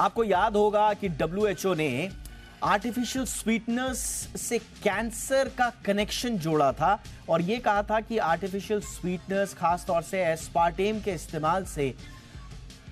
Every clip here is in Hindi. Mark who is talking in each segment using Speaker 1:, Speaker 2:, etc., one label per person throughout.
Speaker 1: आपको याद होगा कि डब्ल्यूएचओ ने आर्टिफिशियल स्वीटनर्स से कैंसर का कनेक्शन जोड़ा था और यह कहा था कि आर्टिफिशियल स्वीटनर्स खासतौर से एस्पार्टेम के इस्तेमाल से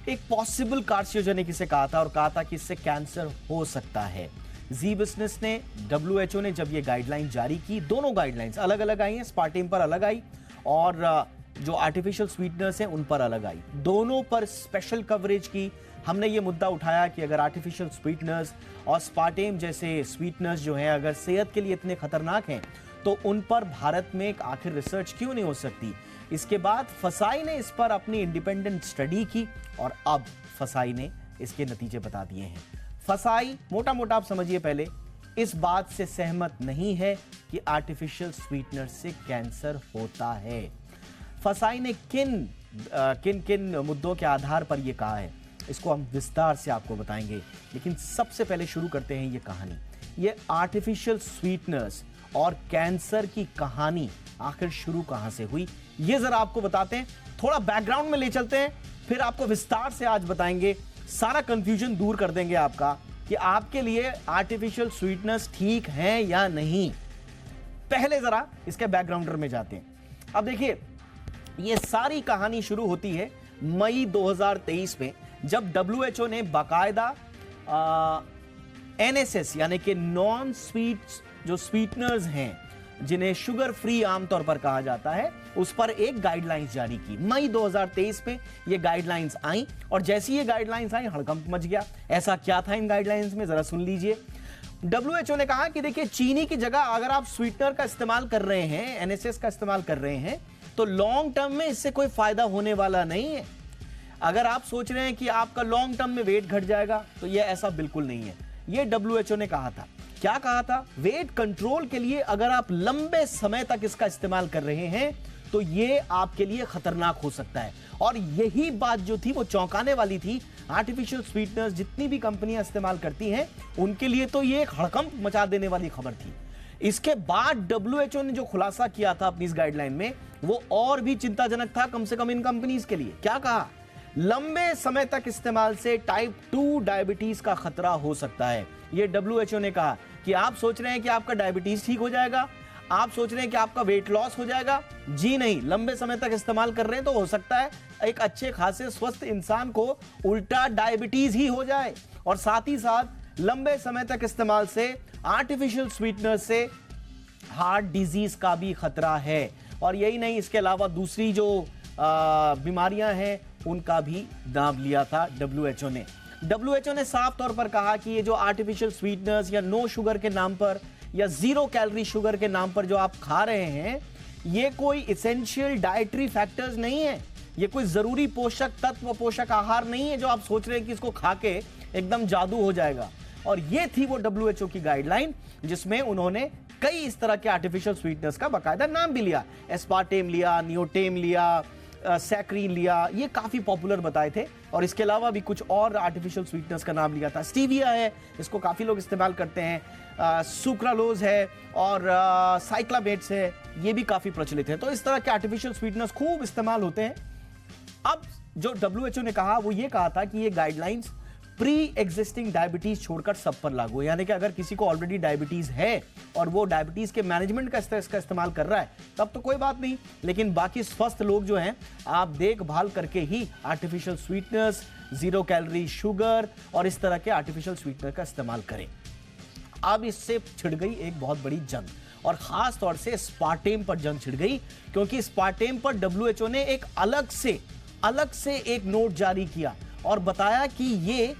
Speaker 1: एक पॉसिबल कार्सिनोजेनिक इसे कहा था और कहा था कि इससे कैंसर हो सकता है। जी बिजनेस ने डब्ल्यूएचओ ने जब ये गाइडलाइन जारी की, दोनों गाइडलाइंस अलग अलग आई हैं, एस्पार्टेम पर अलग आई और जो आर्टिफिशियल स्वीटनर्स हैं उन पर अलग आई, दोनों पर स्पेशल कवरेज की। हमने ये मुद्दा उठाया कि अगर आर्टिफिशियल स्वीटनर्स और एस्पार्टेम जैसे स्वीटनर्स जो हैं अगर सेहत के लिए इतने खतरनाक हैं तो उन पर भारत में एक आखिर रिसर्च क्यों नहीं हो सकती। इसके बाद फसाई ने इस पर अपनी इंडिपेंडेंट स्टडी की और अब फसाई ने इसके नतीजे बता दिए हैं। फसाई मोटा मोटा आप समझिए पहले इस बात से सहमत नहीं है कि आर्टिफिशियल स्वीटनर से कैंसर होता है। फसाई ने किन मुद्दों के आधार पर यह कहा है इसको हम विस्तार से आपको बताएंगे, लेकिन सबसे पहले शुरू करते हैं ये कहानी। ये आर्टिफिशियल स्वीटनर्स और कैंसर की कहानी आखिर शुरू कहां से हुई ये जरा आपको बताते हैं, थोड़ा बैकग्राउंड में ले चलते हैं, फिर आपको विस्तार से आज बताएंगे, सारा कंफ्यूजन दूर कर देंगे आपका कि आपके लिए आर्टिफिशियल स्वीटनर्स ठीक हैं या नहीं। पहले जरा इसके बैकग्राउंडर में जाते हैं। अब देखिए ये सारी कहानी शुरू होती है मई 2023 में जब डब्ल्यूएचओ ने बाकायदा एनएसएस यानी कि नॉन स्वीट जो स्वीटनर्स हैं जिन्हें शुगर फ्री आमतौर पर कहा जाता है उस पर एक गाइडलाइंस जारी की। मई 2023 में ये गाइडलाइंस आई और जैसी ये गाइडलाइंस आई हड़कंप मच गया। ऐसा क्या था इन गाइडलाइंस में जरा सुन लीजिए। डब्ल्यूएचओ ने कहा कि देखिए चीनी की जगह अगर आप स्वीटनर का इस्तेमाल कर रहे हैं, एनएसएस का इस्तेमाल कर रहे हैं तो लॉन्ग टर्म में इससे कोई फायदा होने वाला नहीं है। अगर आप सोच रहे हैं कि आपका लॉन्ग टर्म में वेट घट जाएगा तो यह ऐसा बिल्कुल नहीं है। यह डब्ल्यूएचओ ने कहा था। क्या कहा था? वेट कंट्रोल के लिए अगर आप लंबे समय तक इसका इस्तेमाल कर रहे हैं तो यह आपके लिए खतरनाक हो सकता है। और यही बात जो थी वो चौंकाने वाली थी। आर्टिफिशियल स्वीटनर्स जितनी भी कंपनियां इस्तेमाल करती हैं उनके लिए तो यह एक हड़कंप मचा देने वाली खबर थी। इसके बाद डब्ल्यूएचओ ने जो खुलासा किया था अपनी इस गाइडलाइन में वो और भी चिंताजनक था, कम से कम इन कंपनीज के लिए। क्या कहा? लंबे समय तक इस्तेमाल से टाइप 2 डायबिटीज का खतरा हो सकता है। यह डब्ल्यूएचओ ने कहा कि आप सोच रहे हैं कि आपका डायबिटीज ठीक हो जाएगा, आप सोच रहे हैं कि आपका वेट लॉस हो जाएगा। जी नहीं, लंबे समय तक इस्तेमाल कर रहे हैं तो हो सकता है एक अच्छे खासे स्वस्थ इंसान को उल्टा डायबिटीज ही हो जाए। और साथ ही साथ लंबे समय तक इस्तेमाल से आर्टिफिशियल स्वीटनर से हार्ट डिजीज का भी खतरा है। और यही नहीं, इसके अलावा दूसरी जो बीमारियां हैं उनका भी नाम लिया था डब्ल्यूएचओ ने। डब्ल्यूएचओ ने साफ तौर पर कहा कि ये जो आर्टिफिशियल स्वीटनर्स या नो शुगर के नाम पर या जीरो कैलोरी शुगर के नाम पर जो आप खा रहे हैं ये कोई इसेंशियल डाइटरी फैक्टर्स नहीं है, ये कोई जरूरी पोषक तत्व पोषक आहार नहीं है जो आप सोच रहे हैं कि इसको खा के एकदम जादू हो जाएगा। और ये थी वो डब्ल्यूएचओ की गाइडलाइन जिसमें उन्होंने कई इस तरह के आर्टिफिशियल स्वीटनर्स का बाकायदा नाम भी लिया। एस्पार्टेम लिया, नियोटेम लिया, सैक्रीन लिया, ये काफी पॉपुलर बताए थे। और इसके अलावा भी कुछ और आर्टिफिशियल स्वीटनर्स का नाम लिया था। स्टीविया है, इसको काफी लोग इस्तेमाल करते हैं, सुक्रालोज है और साइक्लामेट्स है, ये भी काफी प्रचलित है। तो इस तरह के आर्टिफिशियल स्वीटनर्स खूब इस्तेमाल होते हैं। अब जो डब्ल्यूएचओ ने कहा वो ये कहा था कि ये गाइडलाइंस प्री एग्जिस्टिंग डायबिटीज छोड़कर सब पर लागू है। यानी कि अगर किसी को ऑलरेडी डायबिटीज है और वो डायबिटीज के मैनेजमेंट का इसका इस्तेमाल कर रहा है तब तो कोई बात नहीं, लेकिन बाकी स्वस्थ लोग जो हैं आप देखभाल करके ही artificial sweeteners, zero calorie sugar और इस तरह के आर्टिफिशियल स्वीटनर का इस्तेमाल करें। अब इससे छिड़ गई एक बहुत बड़ी जंग और खास तौर से एस्पार्टेम पर जंग छिड़ गई, क्योंकि एस्पार्टेम पर डब्ल्यूएचओ ने एक अलग से एक नोट जारी किया और बताया कि ये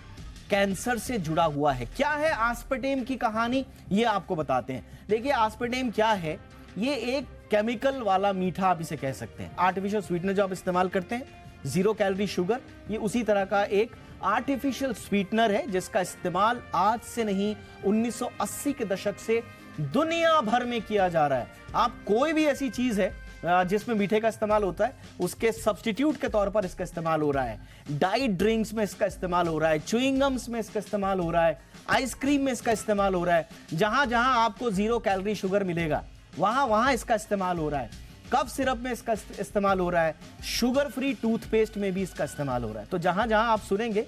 Speaker 1: कैंसर से जुड़ा हुआ है। क्या है आस्पार्टेम की कहानी, ये आपको बताते हैं। देखिए आस्पार्टेम क्या है, ये एक केमिकल वाला मीठा आप इसे कह सकते हैं। आर्टिफिशियल स्वीटनर जो आप इस्तेमाल करते हैं, जीरो कैलोरी शुगर, ये उसी तरह का एक आर्टिफिशियल स्वीटनर है जिसका इस्तेमाल आज से नहीं 1980 के दशक से दुनिया भर में किया जा रहा है। आप कोई भी ऐसी चीज है जिसमें मीठे का इस्तेमाल होता है उसके सब्स्टिट्यूट के तौर पर इसका इस्तेमाल हो रहा है। डाइट ड्रिंक्स में इसका इस्तेमाल हो रहा है, च्युइंगम्स में इसका इस्तेमाल हो रहा है, आइसक्रीम में इसका इस्तेमाल हो रहा है। जहां जहां आपको जीरो कैलोरी शुगर मिलेगा वहां वहां इसका इस्तेमाल हो रहा है। कफ सिरप में इसका इस्तेमाल हो रहा है, शुगर फ्री टूथपेस्ट में भी इसका इस्तेमाल हो रहा है। तो जहां जहां आप सुनेंगे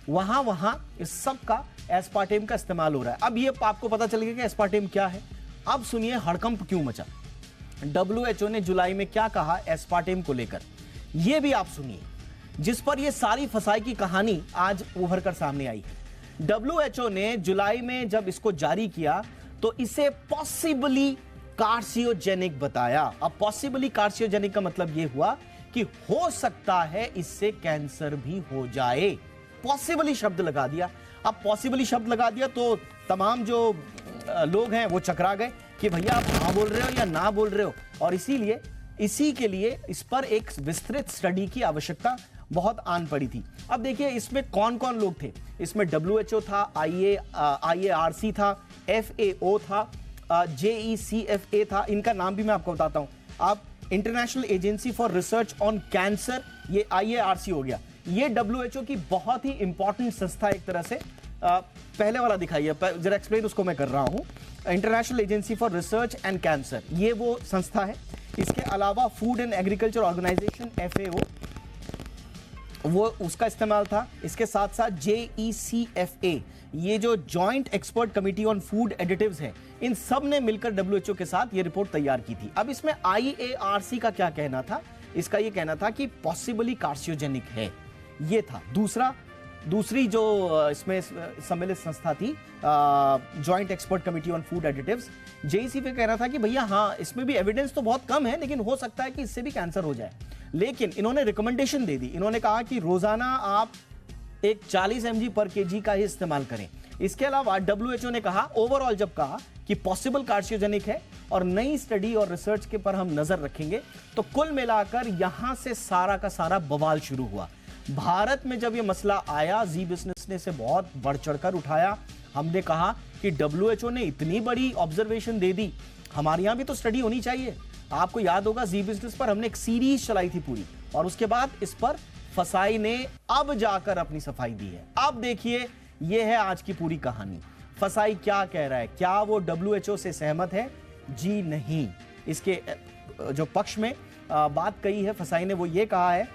Speaker 1: वहां वहां इस सब का एस्पार्टेम का इस्तेमाल हो रहा है। अब ये आपको पता चल गया कि एस्पार्टेम क्या है। अब सुनिए हड़कंप क्यों मचा। WHO ने जुलाई में क्या कहा एस्पार्टेम को लेकर, यह भी आप सुनिए, जिस पर यह सारी फसाई की कहानी आज उभर कर सामने आई है। WHO ने जुलाई में जब इसको जारी किया तो इसे पॉसिबली कार्सियोजेनिक बताया। अब पॉसिबली कार्सियोजेनिक का मतलब यह हुआ कि हो सकता है इससे कैंसर भी हो जाए। पॉसिबली शब्द लगा दिया। अब पॉसिबली शब्द लगा दिया तो तमाम जो लोग हैं वो चकरा गए कि भैया आप हाँ बोल रहे हो या ना बोल रहे हो, और इसी के लिए इस पर एक विस्तृत स्टडी की आवश्यकता बहुत आन पड़ी थी। अब देखिए इसमें कौन कौन लोग थे। इसमें WHO था, IARC था, FAO था, JECFA था। इनका नाम भी मैं आपको बताता हूं। आप international agency for research on cancer, ये IARC हो गया। ये WHO की बहुत ही इंपॉर्टेंट संस्था एक तरह से। पहले वाला दिखाइए, जरा एक्सप्लेन उसको मैं कर रहा हूं। International agency for research and cancer, ये वो संस्था है। इसके अलावा food and agriculture organisation FAO, वो उसका इस्तेमाल था। इसके साथ साथ JECFA, ये जो joint expert committee on food additives है, इन सब ने मिलकर WHO के साथ ये रिपोर्ट तैयार की थी। अब इसमें IARC का क्या कहना था? इसका ये कहना था कि पॉसिबली कार्सियोजेनिक है, ये था। दूसरी जो इसमें सम्मिलित संस्था थी, joint expert committee on food additives, JEC पे कहना था कि भैया हाँ इसमें भी एविडेंस तो बहुत कम है, लेकिन हो सकता है कि इससे भी कैंसर हो जाए। लेकिन इन्होंने रिकमेंडेशन दे दी। इन्होंने कहा कि रोजाना आप एक 40 mg पर kg का ही इस्तेमाल करें। इसके अलावा WHO ने कहा, ओवरऑल जब कहा कि पॉसिबल कार्सियोजेनिक है और नई स्टडी और रिसर्च के पर हम नजर रखेंगे, तो कुल मिलाकर यहां से सारा का सारा बवाल शुरू हुआ। भारत में जब यह मसला आया, जी बिजनेस ने इसे बहुत बढ़ चढ़कर उठाया। हमने कहा कि WHO ने इतनी बड़ी ऑब्जर्वेशन दे दी, हमारे यहां भी तो स्टडी होनी चाहिए। आपको याद होगा जी बिजनेस पर हमने एक सीरीज चलाई थी पूरी, और उसके बाद इस पर फसाई ने अब जाकर अपनी सफाई दी है। अब देखिए यह है आज की पूरी कहानी। फसाई क्या कह रहा है? क्या वो WHO से सहमत है? जी नहीं। इसके जो पक्ष में बात कही है फसाई ने, वो ये कहा है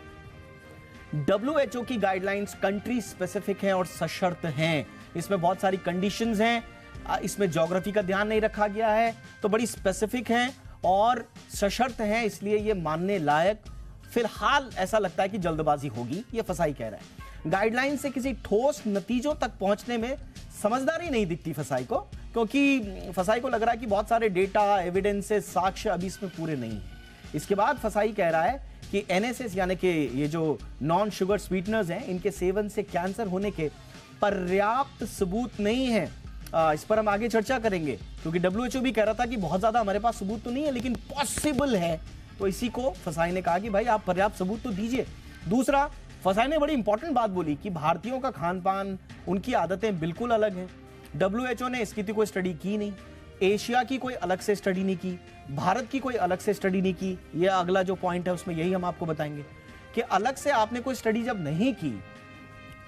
Speaker 1: WHO की गाइडलाइंस कंट्री स्पेसिफिक हैं और सशर्त हैं। इसमें बहुत सारी कंडीशंस हैं, इसमें ज्योग्राफी का ध्यान नहीं रखा गया है, तो बड़ी स्पेसिफिक हैं और सशर्त हैं, इसलिए ये मानने लायक फिलहाल ऐसा लगता है कि जल्दबाजी होगी, ये फसाई कह रहा है। गाइडलाइन से किसी ठोस नतीजों तक पहुंचने में समझदारी नहीं दिखती फसाई को, क्योंकि फसाई को लग रहा है कि बहुत सारे डेटा, एविडेंसेस, साक्ष्य अभी इसमें पूरे नहीं है। इसके बाद फसाई कह रहा है कि NSS यानी कि ये जो नॉन शुगर स्वीटनर्स हैं, इनके सेवन से कैंसर होने के पर्याप्त सबूत नहीं है। इस पर हम आगे चर्चा करेंगे, क्योंकि WHO भी कह रहा था कि बहुत ज्यादा हमारे पास सबूत तो नहीं है, लेकिन पॉसिबल है। तो इसी को फसाई ने कहा कि भाई आप पर्याप्त सबूत तो दीजिए। दूसरा, फसाई ने बड़ी इंपॉर्टेंट बात बोली कि भारतीयों का खान पान, उनकी आदतें बिल्कुल अलग हैं। WHO ने इसकी कोई स्टडी की नहीं, एशिया की कोई अलग से स्टडी नहीं की, भारत की कोई अलग से स्टडी नहीं की। यह अगला जो पॉइंट है उसमें यही हम आपको बताएंगे कि अलग से आपने कोई स्टडी जब नहीं की,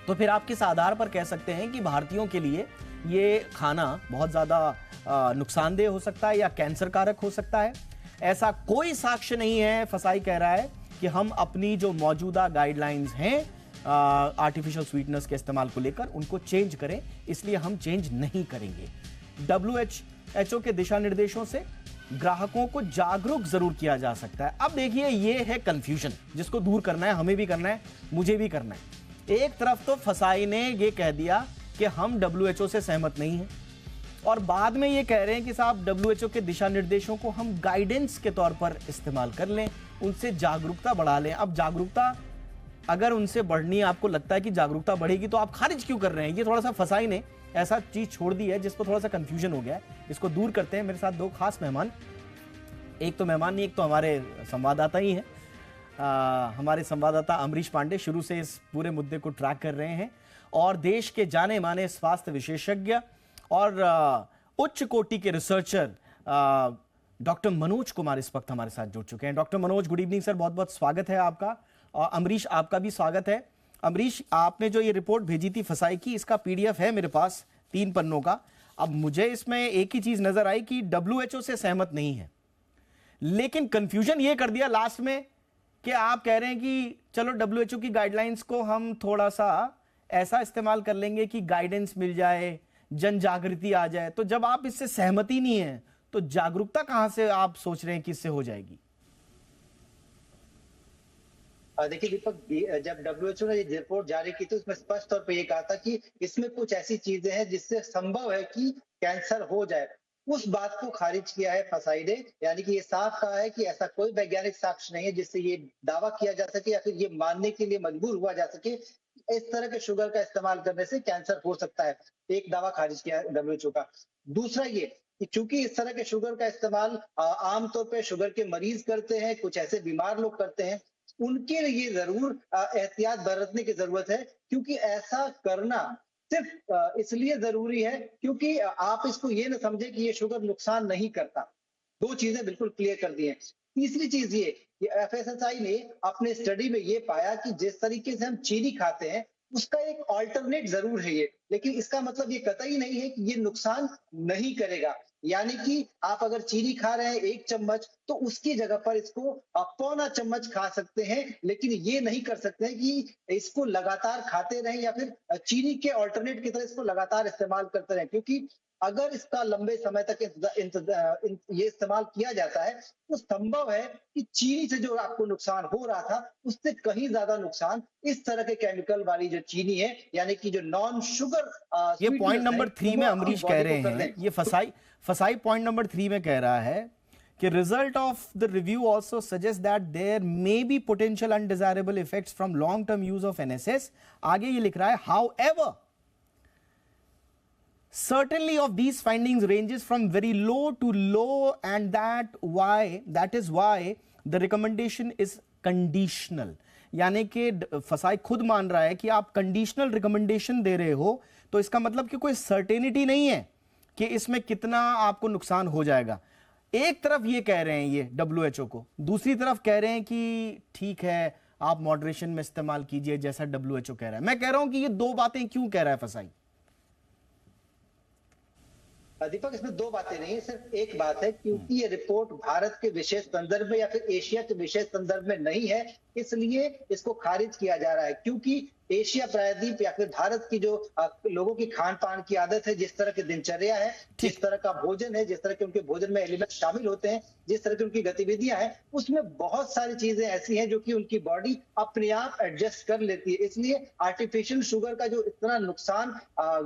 Speaker 1: तो फिर आप किस आधार पर कह सकते हैं कि भारतीयों के लिए ये खाना बहुत ज्यादा नुकसानदेह हो सकता है या कैंसर कारक हो सकता है। ऐसा कोई साक्ष्य नहीं है। फसाई कह रहा है कि हम अपनी जो मौजूदा गाइडलाइंस हैं आर्टिफिशियल स्वीटनर्स के इस्तेमाल को लेकर, उनको चेंज करें, इसलिए हम चेंज नहीं करेंगे। WHO के दिशा निर्देशों से ग्राहकों को जागरूक जरूर किया जा सकता है। अब देखिए ये है कंफ्यूजन, जिसको दूर करना है, हमें भी करना है, मुझे भी करना है। एक तरफ तो फसाई ने ये कह दिया कि हम WHO से सहमत नहीं हैं, और बाद में ये कह रहे हैं कि साहब WHO के दिशा निर्देशों को हम गाइडेंस के तौर पर इस्तेमाल कर लें, उनसे जागरूकता बढ़ा लें। अब जागरूकता अगर उनसे बढ़नी, आपको लगता है कि जागरूकता बढ़ेगी, तो आप खारिज क्यों कर रहे हैं? ये थोड़ा सा फसाई ने ऐसा चीज छोड़ दी है जिस पर थोड़ा सा कंफ्यूजन हो गया है। इसको दूर करते हैं। मेरे साथ दो खास मेहमान, एक तो मेहमान नहीं, एक तो हमारे संवाददाता ही हैं। हमारे संवाददाता अमरीश पांडे शुरू से इस पूरे मुद्दे को ट्रैक कर रहे हैं, और देश के जाने माने स्वास्थ्य विशेषज्ञ और उच्च कोटि के रिसर्चर डॉक्टर मनोज कुमार इस वक्त हमारे साथ जुड़ चुके हैं। Doctor Manoj, good evening sir, बहुत बहुत स्वागत है आपका। और अमरीश, आपका भी स्वागत है। अमरीश, आपने जो ये रिपोर्ट भेजी थी फसाई की, इसका PDF है मेरे पास 3 पन्नों का। अब मुझे इसमें एक ही चीज नजर आई कि WHO से सहमत नहीं है, लेकिन कंफ्यूजन ये कर दिया लास्ट में कि आप कह रहे हैं कि चलो WHO की गाइडलाइंस को हम थोड़ा सा ऐसा इस्तेमाल कर लेंगे कि गाइडेंस मिल जाए, जन जागृति आ जाए। तो जब आप इससे सहमति नहीं है तो जागरूकता कहां से आप सोच रहे हैं कि इससे हो जाएगी?
Speaker 2: देखिए दीपक, जब डब्ल्यूएचओ ने ये रिपोर्ट जारी की थी उसमें स्पष्ट तौर पे ये कहा था कि इसमें कुछ ऐसी चीजें हैं जिससे संभव है कि कैंसर हो जाए। उस बात को खारिज किया है फसाई ने, यानी कि ये साफ कहा है कि ऐसा कोई वैज्ञानिक साक्ष्य नहीं है जिससे ये दावा किया जा सके या फिर ये मानने के लिए मजबूर हुआ जा सके इस तरह के शुगर का इस्तेमाल करने से कैंसर हो सकता है। एक दावा खारिज किया है डब्ल्यूएचओ का। दूसरा ये कि चूंकि इस तरह के शुगर का इस्तेमाल आमतौर पर शुगर के मरीज करते हैं, कुछ ऐसे बीमार लोग करते हैं, उनके लिए जरूर एहतियात बरतने की जरूरत है, क्योंकि ऐसा करना सिर्फ इसलिए जरूरी है क्योंकि आप इसको ये ना समझे कि ये शुगर नुकसान नहीं करता। दो चीजें बिल्कुल क्लियर कर दी हैं। तीसरी चीज ये कि एफएसएसआई ने अपने स्टडी में ये पाया कि जिस तरीके से हम चीनी खाते हैं उसका एक ऑल्टरनेट जरूर है ये, लेकिन इसका मतलब ये कतई नहीं है कि ये नुकसान नहीं करेगा। यानी कि आप अगर चीनी खा रहे हैं 1 चम्मच तो उसकी जगह पर इसको पौना चम्मच खा सकते हैं, लेकिन ये नहीं कर सकते हैं कि इसको लगातार खाते रहें या फिर चीनी के ऑल्टरनेट की तरह इसको लगातार इस्तेमाल करते रहें, क्योंकि अगर इसका लंबे समय तक ये इस्तेमाल किया जाता है तो संभव है कि चीनी से जो आपको नुकसान हो रहा था उससे कहीं ज्यादा नुकसान इस तरह के केमिकल वाली जो चीनी है, यानी कि जो नॉन शुगर
Speaker 1: ये पॉइंट नंबर 3 में अमरीश कह रहे हैं, ये फसाई पॉइंट नंबर 3 में कह रहा है कि result of the review also suggest that there may be potential undesirable effects from long term use of NSS. आगे ये लिख रहा है, however certainly of these findings ranges from very low to low, and that is why the recommendation is conditional। यानी कि फसाई खुद मान रहा है कि आप कंडीशनल रिकमेंडेशन दे रहे हो तो इसका मतलब कि कोई सर्टेनिटी नहीं है कि इसमें कितना आपको नुकसान हो जाएगा। एक तरफ ये कह रहे हैं ये डब्ल्यूएचओ को, दूसरी तरफ कह रहे हैं कि ठीक है आप मॉडरेशन में इस्तेमाल कीजिए जैसा डब्ल्यूएचओ कह रहा है। मैं कह रहा हूं कि ये दो बातें क्यों कह रहा है फसाई?
Speaker 2: दीपक, इसमें दो बातें नहीं है, सिर्फ एक बात है, क्योंकि ये रिपोर्ट भारत के विशेष संदर्भ में या फिर एशिया के विशेष संदर्भ में नहीं है, इसलिए इसको खारिज किया जा रहा है। क्योंकि एशिया प्रायद्वीप या फिर भारत की जो लोगों की खान पान की आदत है, जिस तरह की दिनचर्या है, जिस तरह का भोजन है, जिस तरह के उनके भोजन में एलिमेंट शामिल होते हैं, जिस तरह की उनकी गतिविधियां हैं, उसमें बहुत सारी चीजें ऐसी हैं जो कि उनकी बॉडी अपने आप एडजस्ट कर लेती है। इसलिए आर्टिफिशियल शुगर का जो इतना नुकसान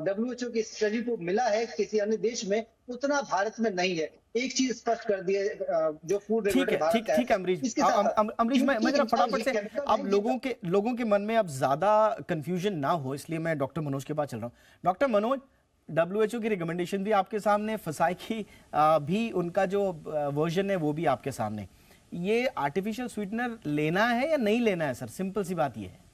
Speaker 2: डब्ल्यूएचओ की स्टडी को मिला है किसी अन्य देश में, उतना भारत में नहीं है। एक चीज स्पष्ट कर दी है जो फूड रेगुलेटर
Speaker 1: ठीक है अमरीश, मैं जरा फटाफट से अब लोगों के मन में अब ज्यादा कंफ्यूजन ना हो, इसलिए मैं डॉक्टर मनोज के पास चल रहा हूं। डॉक्टर मनोज, डब्ल्यूएचओ की रिकमेंडेशन भी आपके सामने, फसाई की भी उनका जो वर्जन है वो भी आपके सामने। ये आर्टिफिशियल स्वीटनर लेना है या नहीं लेना है सर? सिंपल सी बात ये है।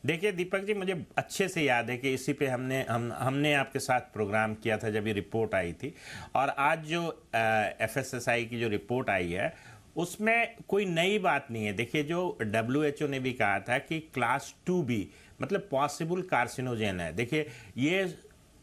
Speaker 3: देखिए दीपक जी, मुझे अच्छे से याद है कि इसी पे हमने आपके साथ प्रोग्राम किया था जब ये रिपोर्ट आई थी, और आज जो एफएसएसआई की जो रिपोर्ट आई है उसमें कोई नई बात नहीं है। देखिए, जो डब्ल्यूएचओ ने भी कहा था कि क्लास 2B मतलब पॉसिबल कार्सिनोजेन है। देखिए, ये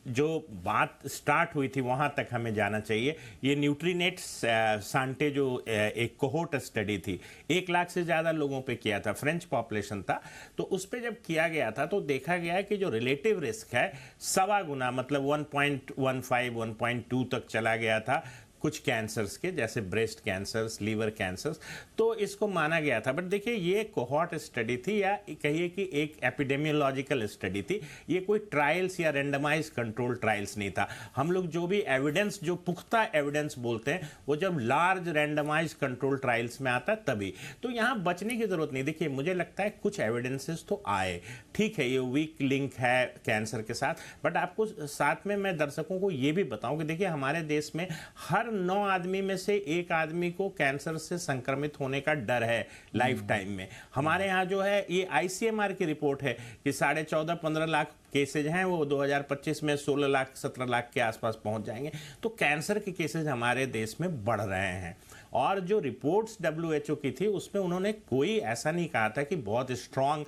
Speaker 3: जो बात स्टार्ट हुई थी वहाँ तक हमें जाना चाहिए। ये न्यूट्रीनेट सांटे जो एक कोहोर्ट स्टडी थी, 1 लाख से ज़्यादा लोगों पे किया था, फ्रेंच पॉपुलेशन था, तो उस पर जब किया गया था तो देखा गया कि जो रिलेटिव रिस्क है 1.25 गुना, मतलब 1.15 1.2 तक चला गया था कुछ कैंसर्स के, जैसे ब्रेस्ट कैंसर्स, लीवर कैंसर्स, तो इसको माना गया था। बट देखिए, ये कोहॉर्ट स्टडी थी या कहिए कि एक एपिडेमियोलॉजिकल स्टडी थी, ये कोई ट्रायल्स या रेंडमाइज कंट्रोल ट्रायल्स नहीं था। हम लोग जो भी एविडेंस, जो पुख्ता एविडेंस बोलते हैं, वो जब लार्ज रेंडमाइज कंट्रोल ट्रायल्स में आता है तभी। तो यहाँ बचने की जरूरत नहीं। देखिए, मुझे लगता है कुछ एविडेंसेस तो आए, ठीक है, ये वीक लिंक है कैंसर के साथ, बट आपको साथ में मैं दर्शकों को ये भी बताऊं कि देखिए, हमारे देश में हर 9 आदमी में से 1 आदमी को कैंसर से संक्रमित होने का डर है लाइफ टाइम में। हमारे यहाँ जो है ये आईसीएमआर की रिपोर्ट है कि 14.5-15 लाख केसेज हैं, वो 2025 में 16 लाख 17 लाख के आसपास पहुंच जाएंगे। तो कैंसर के केसेज हमारे देश में बढ़ रहे हैं, और जो रिपोर्ट्स WHO की थी उसमें उन्होंने कोई ऐसा नहीं कहा था कि बहुत स्ट्रांग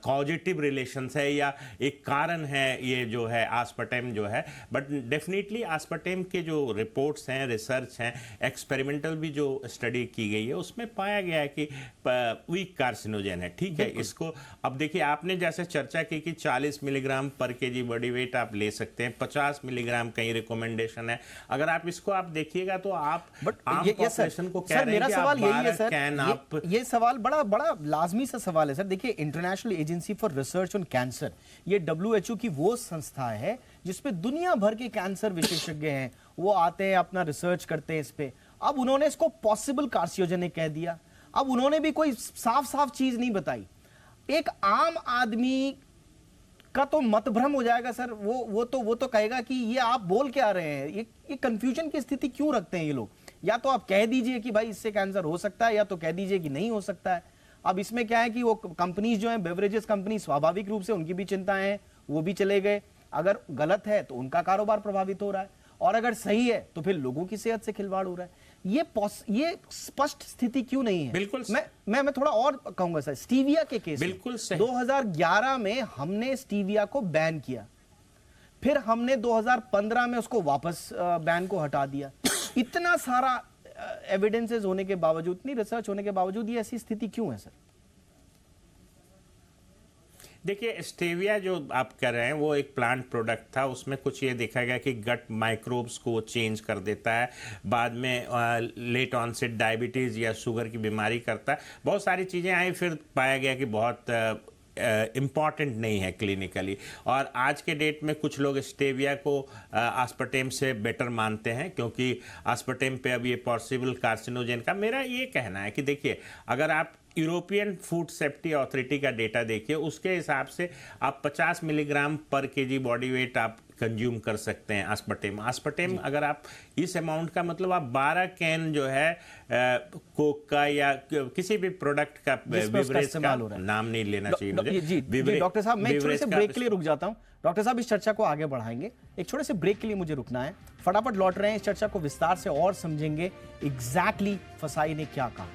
Speaker 3: कॉजेटिव रिलेशंस है या एक कारण है ये जो है आस्पर्टेम जो है, बट डेफिनेटली आस्पर्टेम के जो रिपोर्ट्स हैं, रिसर्च हैं, एक्सपेरिमेंटल भी जो स्टडी की गई है उसमें पाया गया है कि वीक कार्सिनोजन है। ठीक है, इसको अब देखिए आपने जैसे चर्चा की कि 40 मिलीग्राम पर केजी बॉडी वेट आप ले सकते हैं, 50 मिलीग्राम कहीं रिकमेंडेशन है। अगर आप इसको आप देखिएगा तो आप आम पॉपुलेशन को कह रहे हैं कि आप 12 कैन आप
Speaker 1: ये सवाल बड़ा बड़ा लाजमी सा सवाल है सर। देखिए international agency for research on cancer, ये WHO की वो संस्था है जिसपे दुनिया भर के कैंसर विशेषज्ञ हैं, वो आते हैं अपना रिसर्च करते हैं इस पे। अब उन्होंने इसको पॉसिबल कार्सिनोजेनिक कह दिया। अब उन्होंने भी कोई साफ साफ चीज नहीं बताई। एक आम आदमी का तो मतभ्रम हो जाएगा सर। वो तो कहेगा कि ये आप बोल क्या रहे हैं, ये कंफ्यूजन की स्थिति क्यों रखते हैं ये लोग। या तो आप कह दीजिए कि भाई इससे कैंसर हो सकता है, या तो कह दीजिए कि नहीं हो सकता है। अब इसमें क्या है कि वो कंपनीज जो हैं, बेवरेजेस कंपनी, स्वाभाविक रूप से उनकी भी चिंताएं हैं, वो भी चले गए। अगर गलत है तो उनका कारोबार प्रभावित हो रहा है, और अगर सही है तो फिर लोगों की सेहत से खिलवाड़ हो रहा है। ये स्पष्ट स्थिति क्यों नहीं है?
Speaker 3: बिल्कुल
Speaker 1: मैं थोड़ा और कहूंगा सर, स्टीविया के केस
Speaker 3: बिल्कुल सही।
Speaker 1: 2011 में हमने स्टीविया को बैन किया, फिर हमने 2015 में उसको वापस बैन को हटा दिया। इतना सारा एविडेंसेस होने के बावजूद, इतनी रिसर्च होने के बावजूद ये ऐसी स्थिति क्यों है सर?
Speaker 3: देखिए स्टेविया जो आप कर रहे हैं वो एक प्लांट प्रोडक्ट था, उसमें कुछ ये देखा गया कि गट माइक्रोब्स को चेंज कर देता है, बाद में लेट ऑनसेट डायबिटीज़ या शुगर की बीमारी करता है, बहुत सारी चीज़ें आई, फिर पाया गया कि बहुत इम्पॉर्टेंट नहीं है क्लिनिकली। और आज के डेट में कुछ लोग स्टेविया को आस्पर्टेम से बेटर मानते हैं, क्योंकि आस्पर्टेम पे अब ये पॉसिबल कार्सिनोजन का मेरा ये कहना है कि देखिए अगर आप यूरोपियन फूड सेफ्टी अथॉरिटी का डेटा देखिए, उसके हिसाब से आप 50 मिलीग्राम पर केजी बॉडी वेट आप कंज्यूम कर सकते हैं आस्पर्टेम। अगर आप इस अमाउंट का मतलब आप 12 कैन जो है कोक का या किसी भी प्रोडक्ट का बेवरेज का नाम नहीं लेना चाहिए मुझे।
Speaker 1: जी डॉक्टर साहब, मैं छोटे से ब्रेक के लिए रुक जाता हूं। डॉक्टर साहब इस चर्चा को आगे बढ़ाएंगे, एक छोटे से ब्रेक के लिए मुझे रुकना है। फटाफट लौट रहे हैं, इस चर्चा को विस्तार से और समझेंगे एग्जैक्टली फसाई ने क्या कहा।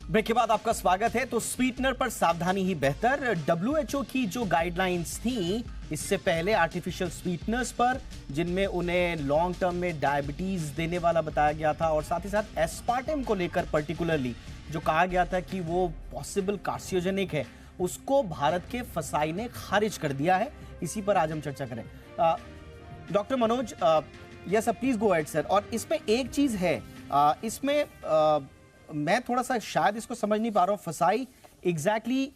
Speaker 1: ब्रेक के बाद आपका स्वागत है। तो स्वीटनर पर सावधानी ही बेहतर, WHO की जो गाइडलाइंस थी इससे पहले आर्टिफिशियल स्वीटनर्स पर, जिनमें उन्हें लॉन्ग टर्म में डायबिटीज देने वाला बताया गया था, और साथ ही साथ एस्पार्टेम को लेकर पर्टिकुलरली जो कहा गया था कि वो पॉसिबल कार्सिनोजेनिक है, उसको भारत के फसाई ने खारिज कर दिया है। इसी पर आज हम चर्चा करें। Doctor Manoj, yes please go ahead sir. और इसमें एक चीज है, इसमें मैं थोड़ा सा शायद इसको समझ नहीं पा रहा हूं। फसाई एग्जैक्टली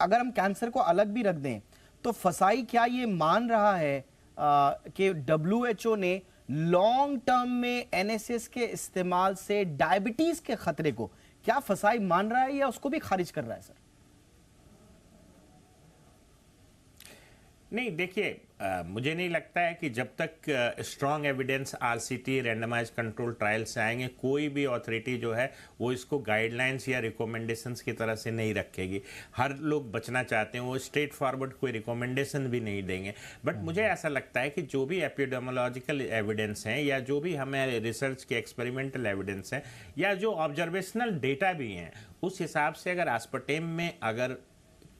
Speaker 1: अगर हम कैंसर को अलग भी रख दें तो फसाई क्या ये मान रहा है कि WHO ने लॉन्ग टर्म में NSAIDs के इस्तेमाल से डायबिटीज के खतरे को क्या फसाई मान रहा है, या उसको भी खारिज कर रहा है सर?
Speaker 3: नहीं, देखिए मुझे नहीं लगता है कि जब तक strong evidence RCT randomise control trial से आएंगे, कोई भी अथॉरिटी जो है वो इसको गाइडलाइंस या रिकमेंडेशंस की तरह से नहीं रखेगी। हर लोग बचना चाहते हैं, वो स्ट्रेट फॉरवर्ड कोई रिकमेंडेशन भी नहीं देंगे। बट मुझे ऐसा लगता है कि जो भी एपिडेमोलॉजिकल एविडेंस हैं, या जो भी हमें रिसर्च के एक्सपेरिमेंटल एविडेंस हैं, या जो ऑब्जर्वेशनल डेटा भी हैं, उस हिसाब से अगर आस्पर्टेम में अगर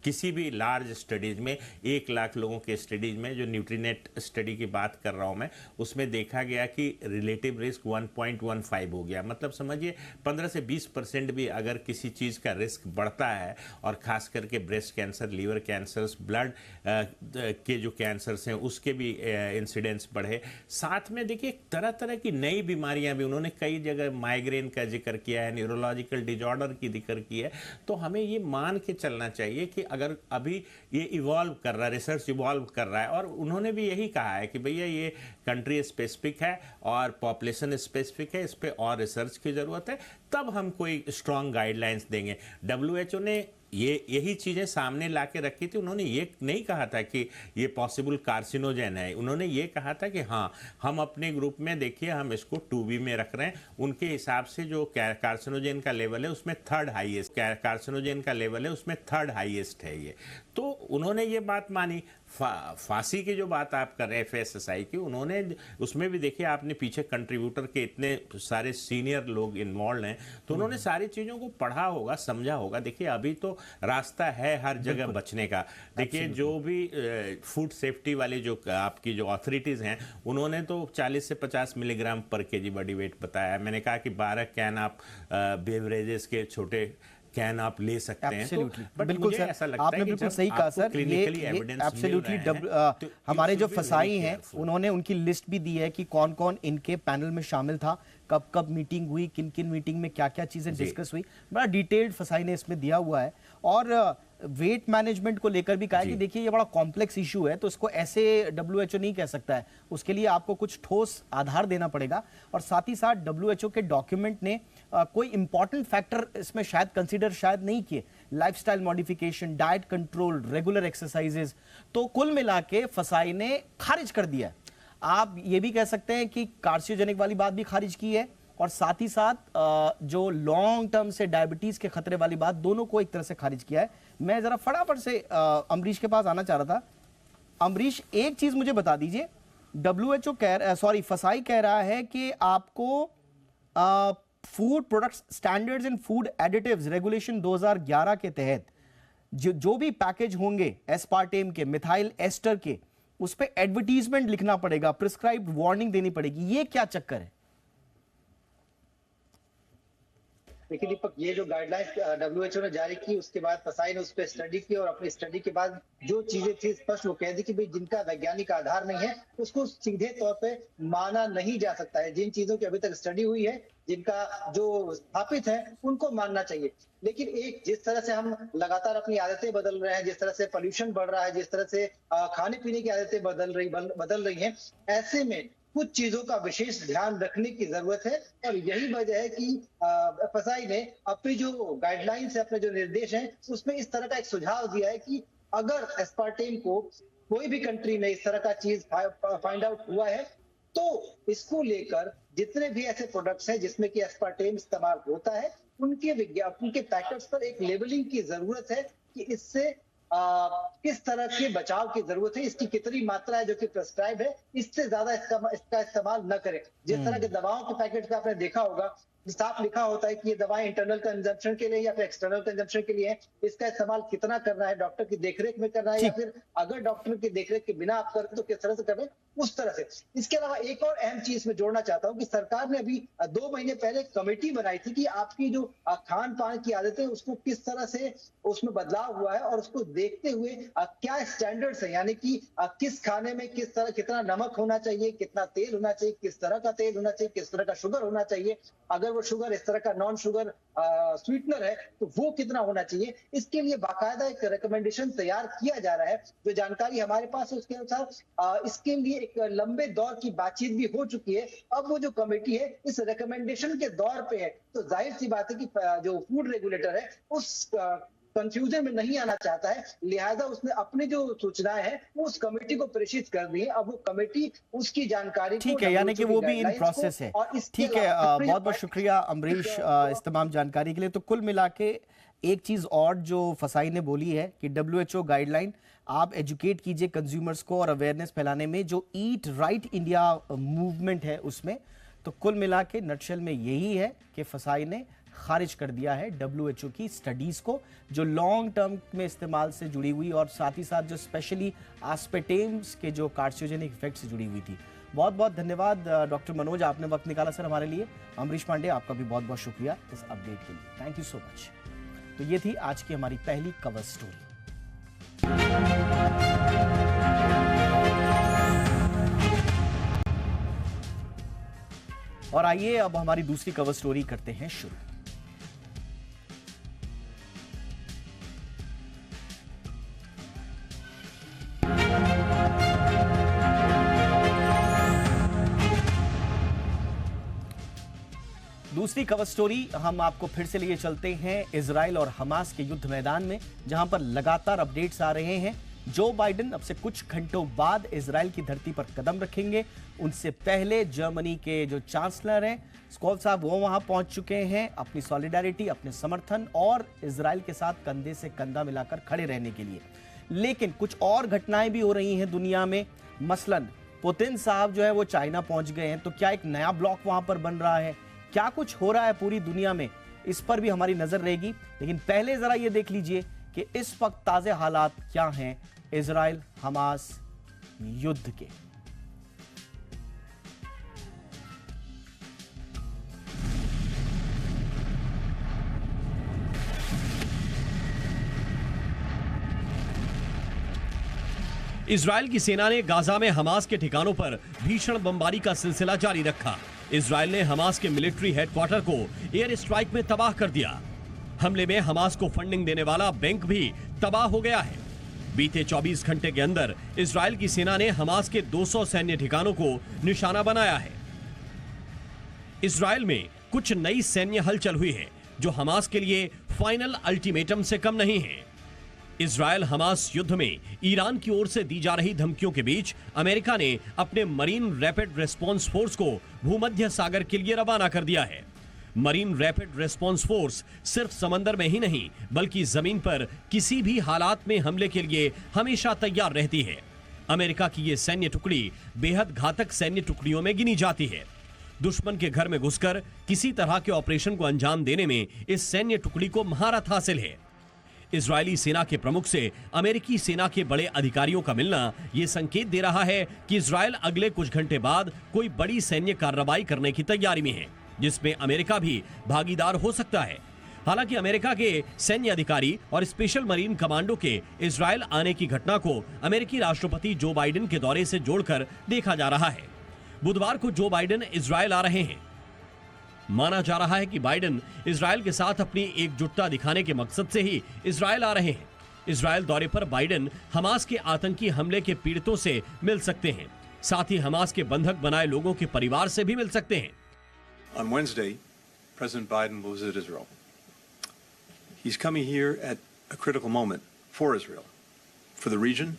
Speaker 3: किसी भी लार्ज स्टडीज में 1 लाख लोगों के स्टडीज में, जो न्यूट्रीनेट स्टडी की बात कर रहा हूं मैं, उसमें देखा गया कि रिलेटिव रिस्क 1.15 हो गया। मतलब समझिए 15 से 20% भी अगर किसी चीज़ का रिस्क बढ़ता है, और ख़ास करके breast cancer, liver cancers, blood के जो कैंसर्स हैं उसके भी इंसिडेंस बढ़े। साथ में देखिए तरह तरह की नई बीमारियां भी, उन्होंने कई जगह माइग्रेन का जिक्र किया है, न्यूरोलॉजिकल डिजॉर्डर की जिक्र की है। तो हमें ये मान के चलना चाहिए कि अगर अभी ये इवॉल्व कर रहा है, रिसर्च इवॉल्व कर रहा है, और उन्होंने भी यही कहा है कि भैया ये कंट्री स्पेसिफिक है और पॉपुलेशन स्पेसिफिक है, इस पे और रिसर्च की ज़रूरत है, तब हम कोई स्ट्रॉन्ग गाइडलाइंस देंगे। WHO ने यही चीज़ें सामने ला के रखी थी। उन्होंने ये नहीं कहा था कि ये पॉसिबल कार्सिनोजन है, उन्होंने ये कहा था कि हाँ, हम अपने ग्रुप में देखिए हम इसको 2B में रख रहे हैं। उनके हिसाब से जो कार्सिनोजन का लेवल है उसमें थर्ड हाईएस्ट, कार्सिनोजन का लेवल है उसमें थर्ड हाईएस्ट है ये। तो उन्होंने ये बात मानी। फांसी की जो बात आप कर रहे हैं एफएसएसआई की, उन्होंने उसमें भी देखिए आपने पीछे कंट्रीब्यूटर के इतने सारे सीनियर लोग इन्वॉल्व हैं, तो उन्होंने सारी चीज़ों को पढ़ा होगा, समझा होगा। देखिए अभी तो रास्ता है हर जगह बचने का। देखिए जो भी फूड सेफ्टी वाले जो आपकी जो अथॉरिटीज़ हैं, उन्होंने तो 40 से 50 मिलीग्राम पर केजी बॉडी वेट बताया। मैंने कहा कि 12 कैन आप बेवरेजेस के छोटे कैन आप ले सकते हैं। तो बट
Speaker 1: बिल्कुल
Speaker 3: मुझे
Speaker 1: सर,
Speaker 3: ऐसा लगता
Speaker 1: आपने
Speaker 3: है कि
Speaker 1: बिल्कुल
Speaker 3: जब
Speaker 1: सही कहा
Speaker 3: आपको
Speaker 1: सर।
Speaker 3: क्लिनिकली एविडेंस
Speaker 1: एब्सोल्युटली
Speaker 3: मिल रहे हैं, तो
Speaker 1: हमारे
Speaker 3: you
Speaker 1: जो
Speaker 3: should be very
Speaker 1: फसाई हैं
Speaker 3: careful।
Speaker 1: उन्होंने उनकी लिस्ट भी दी है कि कौन कौन इनके पैनल में शामिल था, कब कब मीटिंग हुई, किन किन मीटिंग में क्या क्या चीजें डिस्कस हुई। बड़ा डिटेल्ड फसाई ने इसमें दिया हुआ है। और वेट मैनेजमेंट को लेकर भी कहा है कि देखिए ये बड़ा कॉम्प्लेक्स इशू है, तो इसको ऐसे डब्ल्यूएचओ नहीं कह सकता है, उसके लिए आपको कुछ ठोस आधार देना पड़ेगा। और साथ ही साथ डब्ल्यूएचओ के डॉक्यूमेंट ने कोई इंपॉर्टेंट फैक्टर इसमें शायद कंसीडर शायद नहीं किए, lifestyle modification, diet control, regular exercises. तो कुल मिला के फसाई ने खारिज कर दिया। आप ये भी कह सकते हैं कि कार्सियोजेनिक वाली बात भी खारिज की है, और साथ ही साथ जो लॉन्ग टर्म से डायबिटीज के खतरे वाली बात, दोनों को एक तरह से खारिज किया है। मैं जरा फटाफट से अमरीश के पास आना चाह रहा था। अमरीश, एक चीज मुझे बता दीजिए, डब्ल्यूएचओ फसाई कह रहा है कि आपको food products standards and food additives regulation 2011 के तहत जो भी पैकेज होंगे एस्पार्टेम के, मिथाइल एस्टर के, उस पे एडवर्टीजमेंट लिखना पड़ेगा, प्रिस्क्राइब्ड वार्निंग देनी पड़ेगी। ये क्या चक्कर है?
Speaker 2: देखिए दीपक, ये जो गाइडलाइंस डब्ल्यूएचओ ने जारी की, उसके बाद फसाई ने उस पर स्टडी की, और अपनी स्टडी के बाद जो चीजें थी स्पष्ट वो कह दी कि भाई जिनका वैज्ञानिक आधार नहीं है उसको सीधे तौर पे माना नहीं जा सकता है। जिन चीजों की अभी तक स्टडी हुई है, जिनका जो स्थापित है, उनको मानना चाहिए। लेकिन एक जिस तरह से हम लगातार अपनी आदतें बदल रहे हैं, जिस तरह से पोल्यूशन बढ़ रहा है, जिस तरह से खाने पीने की आदतें बदल रही हैं, ऐसे में कुछ चीजों का विशेष ध्यान रखने की जरूरत है। और यही वजह है कि फसाई ने अपनी जो गाइडलाइंस है, अपने जो निर्देश हैं, उसमें इस तरह का एक सुझाव दिया है कि अगर एस्पार्टेम को कोई भी कंट्री में इस तरह का चीज फाइंड आउट हुआ है, तो इसको लेकर जितने भी ऐसे प्रोडक्ट्स हैं जिसमें कि एस्पार्टेम इस्तेमाल होता है, उनके विज्ञापन के पैकेट्स पर एक लेबलिंग की जरूरत है कि इससे किस तरह के बचाव की जरूरत है, इसकी कितनी मात्रा है जो कि प्रेस्क्राइब है, इससे ज्यादा इसका इस्तेमाल न करें। जिस तरह के दवाओं के पैकेट पे आपने देखा होगा, साफ लिखा होता है कि ये दवाएं इंटरनल कंजम्पशन के लिए या फिर एक्सटर्नल कंजम्पशन के लिए है, इसका इस्तेमाल कितना करना है, डॉक्टर की देखरेख में करना है, या फिर अगर डॉक्टर की देखरेख के बिना आप करें तो किस तरह से करें, उस तरह से। इसके अलावा एक और अहम चीज में जोड़ना चाहता हूं कि सरकार ने अभी 2 महीने पहले कमेटी बनाई थी कि आपकी जो खान पान की आदतें उसको किस तरह से उसमें बदलाव हुआ है, और उसको देखते हुए क्या स्टैंडर्ड्स है, यानी कि किस खाने में किस तरह कितना नमक होना चाहिए, कितना तेल होना चाहिए, किस तरह का तेल होना चाहिए, किस तरह का शुगर होना चाहिए, अगर वो शुगर इस तरह का नॉन शुगर स्वीटनर है तो वो कितना होना चाहिए। इसके लिए बाकायदा एक रिकमेंडेशन तैयार किया जा रहा है। जो जानकारी हमारे पास है उसके अनुसार इसके लिए एक लंबे दौर की बातचीत भी हो चुकी है। अब वो जो कमेटी है इस रिकमेंडेशन के दौर पे है, तो जाहिर सी बात है कि जो फूड रेगुलेटर है उस कंफ्यूजन में नहीं आना चाहता है, लिहाजा उसने अपनी जो सूचनाएं हैं वो उस कमेटी को प्रेषित कर दी है। अब वो कमेटी उसकी जानकारी
Speaker 1: ठीक है, यानी कि वो भी इन प्रोसेस है। ठीक है, बहुत बहुत शुक्रिया अमरीश इस तमाम जानकारी के लिए। तो कुल मिला के एक चीज और जो फसाई ने बोली है कि डब्ल्यूएचओ गाइडलाइन आप एजुकेट कीजिए कंज्यूमर्स को, और अवेयरनेस फैलाने में जो ईट राइट इंडिया मूवमेंट है उसमें। तो कुल मिला के नटशेल में यही है कि फसाई ने खारिज कर दिया है डब्ल्यूएचओ की स्टडीज को, जो लॉन्ग टर्म में इस्तेमाल से जुड़ी हुई और साथ ही साथ जो स्पेशली आस्पेटेम्स के जो कार्सियोजेनिक इफेक्ट से जुड़ी हुई थी। बहुत बहुत धन्यवाद डॉक्टर मनोज, आपने वक्त निकाला सर हमारे लिए। अमरीश पांडे, आपका भी बहुत बहुत शुक्रिया इस अपडेट के लिए, थैंक यू सो मच। तो ये थी आज की हमारी पहली कवर स्टोरी। और आइए अब हमारी दूसरी कवर स्टोरी करते हैं शुरू। दूसरी कवर स्टोरी हम आपको फिर से लिए चलते हैं इजराइल और हमास के युद्ध मैदान में, जहां पर लगातार अपडेट्स आ रहे हैं। जो बाइडेन अब से कुछ घंटों बाद इजराइल की धरती पर कदम रखेंगे। उनसे पहले जर्मनी के जो चांसलर हैं स्कोल साहब, वो वहां पहुंच चुके हैं अपनी सॉलिडारिटी, अपने समर्थन और इजराइल के साथ कंधे से कंधा मिलाकर खड़े रहने के लिए। लेकिन कुछ और घटनाएं भी हो रही हैं दुनिया में। मसलन पुतिन साहब जो है वो चाइना पहुंच गए हैं, तो क्या एक नया ब्लॉक वहां पर बन रहा है, क्या कुछ हो रहा है पूरी दुनिया में, इस पर भी हमारी नजर रहेगी। लेकिन पहले जरा ये देख लीजिए कि इस वक्त ताजे हालात क्या हैं इजराइल हमास युद्ध के।
Speaker 4: इजराइल की सेना ने गाजा में हमास के ठिकानों पर भीषण बमबारी का सिलसिला जारी रखा। इजराइल ने हमास के मिलिट्री हेडक्वार्टर को एयर स्ट्राइक में तबाह कर दिया। हमले में हमास को फंडिंग देने वाला बैंक भी तबाह हो गया है। बीते 24 घंटे के अंदर इजराइल की सेना ने हमास के 200 सैन्य ठिकानों को निशाना बनाया है। इजराइल में कुछ नई सैन्य हलचल हुई है जो हमास के लिए फाइनल अल्टीमेटम से कम नहीं है। इजराइल हमास युद्ध में ईरान की ओर से दी जा रही धमकियों के बीच अमेरिका ने अपने मरीन रैपिड रेस्पॉन्स फोर्स को भूमध्य सागर के लिए रवाना कर दिया है। मरीन रैपिड रेस्पॉन्स फोर्स सिर्फ समंदर में ही नहीं बल्कि जमीन पर किसी भी हालात में हमले के लिए हमेशा तैयार रहती है। अमेरिका की यह सैन्य टुकड़ी बेहद घातक सैन्य टुकड़ियों में गिनी जाती है। दुश्मन के घर में घुसकर किसी तरह के ऑपरेशन को अंजाम देने में इस सैन्य टुकड़ी को महारत हासिल है। इजरायली सेना के प्रमुख से अमेरिकी सेना के बड़े अधिकारियों का मिलना यह संकेत दे रहा है कि इजरायल अगले कुछ घंटे बाद कोई बड़ी सैन्य कार्रवाई करने की तैयारी में है, जिसमें अमेरिका भी भागीदार हो सकता है। हालांकि अमेरिका के सैन्य अधिकारी और स्पेशल मरीन कमांडो के इजरायल आने की घटना को अमेरिकी राष्ट्रपति जो बाइडेन के दौरे से जोड़कर देखा जा रहा है। बुधवार को जो बाइडेन इजरायल आ रहे हैं। माना जा रहा है कि बाइडेन इजरायल के साथ अपनी एकजुटता दिखाने के मकसद से ही इजरायल आ रहे हैं। इजरायल दौरे पर बाइडेन हमास के आतंकी हमले के पीड़ितों से मिल सकते हैं, साथ ही हमास के बंधक बनाए लोगों के परिवार से भी मिल सकते हैं।
Speaker 5: On Wednesday, President Biden will visit Israel. He's coming here at a critical moment for Israel, for the region,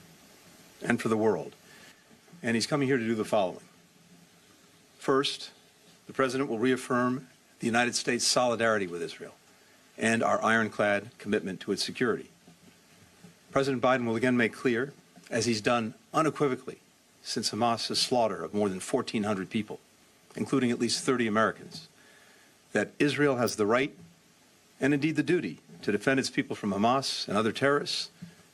Speaker 5: and for the world. And he's coming here to do the following. First, the President will reaffirm the United States' solidarity with Israel and our ironclad commitment to its security. President Biden will again make clear, as he's done unequivocally since Hamas's slaughter of more than 1,400 people, including at least 30 Americans, that Israel has the right and indeed the duty to defend its people from Hamas and other terrorists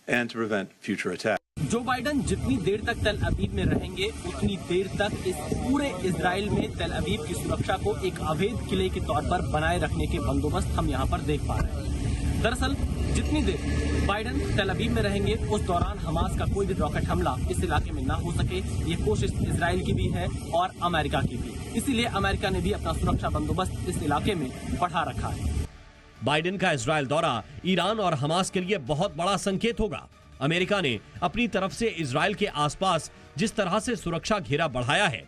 Speaker 5: and to prevent future attacks.
Speaker 6: जो बाइडन जितनी देर तक तेल अवीव में रहेंगे उतनी देर तक इस पूरे इजराइल में तेल अवीव की सुरक्षा को एक अवैध किले के तौर पर बनाए रखने के बंदोबस्त हम यहाँ पर देख पा रहे हैं। दरअसल जितनी देर बाइडन तेल अवीव में रहेंगे उस दौरान हमास का कोई भी रॉकेट हमला इस इलाके में ना हो सके, ये कोशिश इजराइल की भी है और अमेरिका की भी। इसीलिए अमेरिका ने भी अपना सुरक्षा बंदोबस्त इस इलाके में बढ़ा रखा है।
Speaker 4: बाइडेन का इजरायल दौरा ईरान और हमास के लिए बहुत बड़ा संकेत होगा। अमेरिका ने अपनी तरफ से इजरायल के आसपास जिस तरह से सुरक्षा घेरा बढ़ाया है,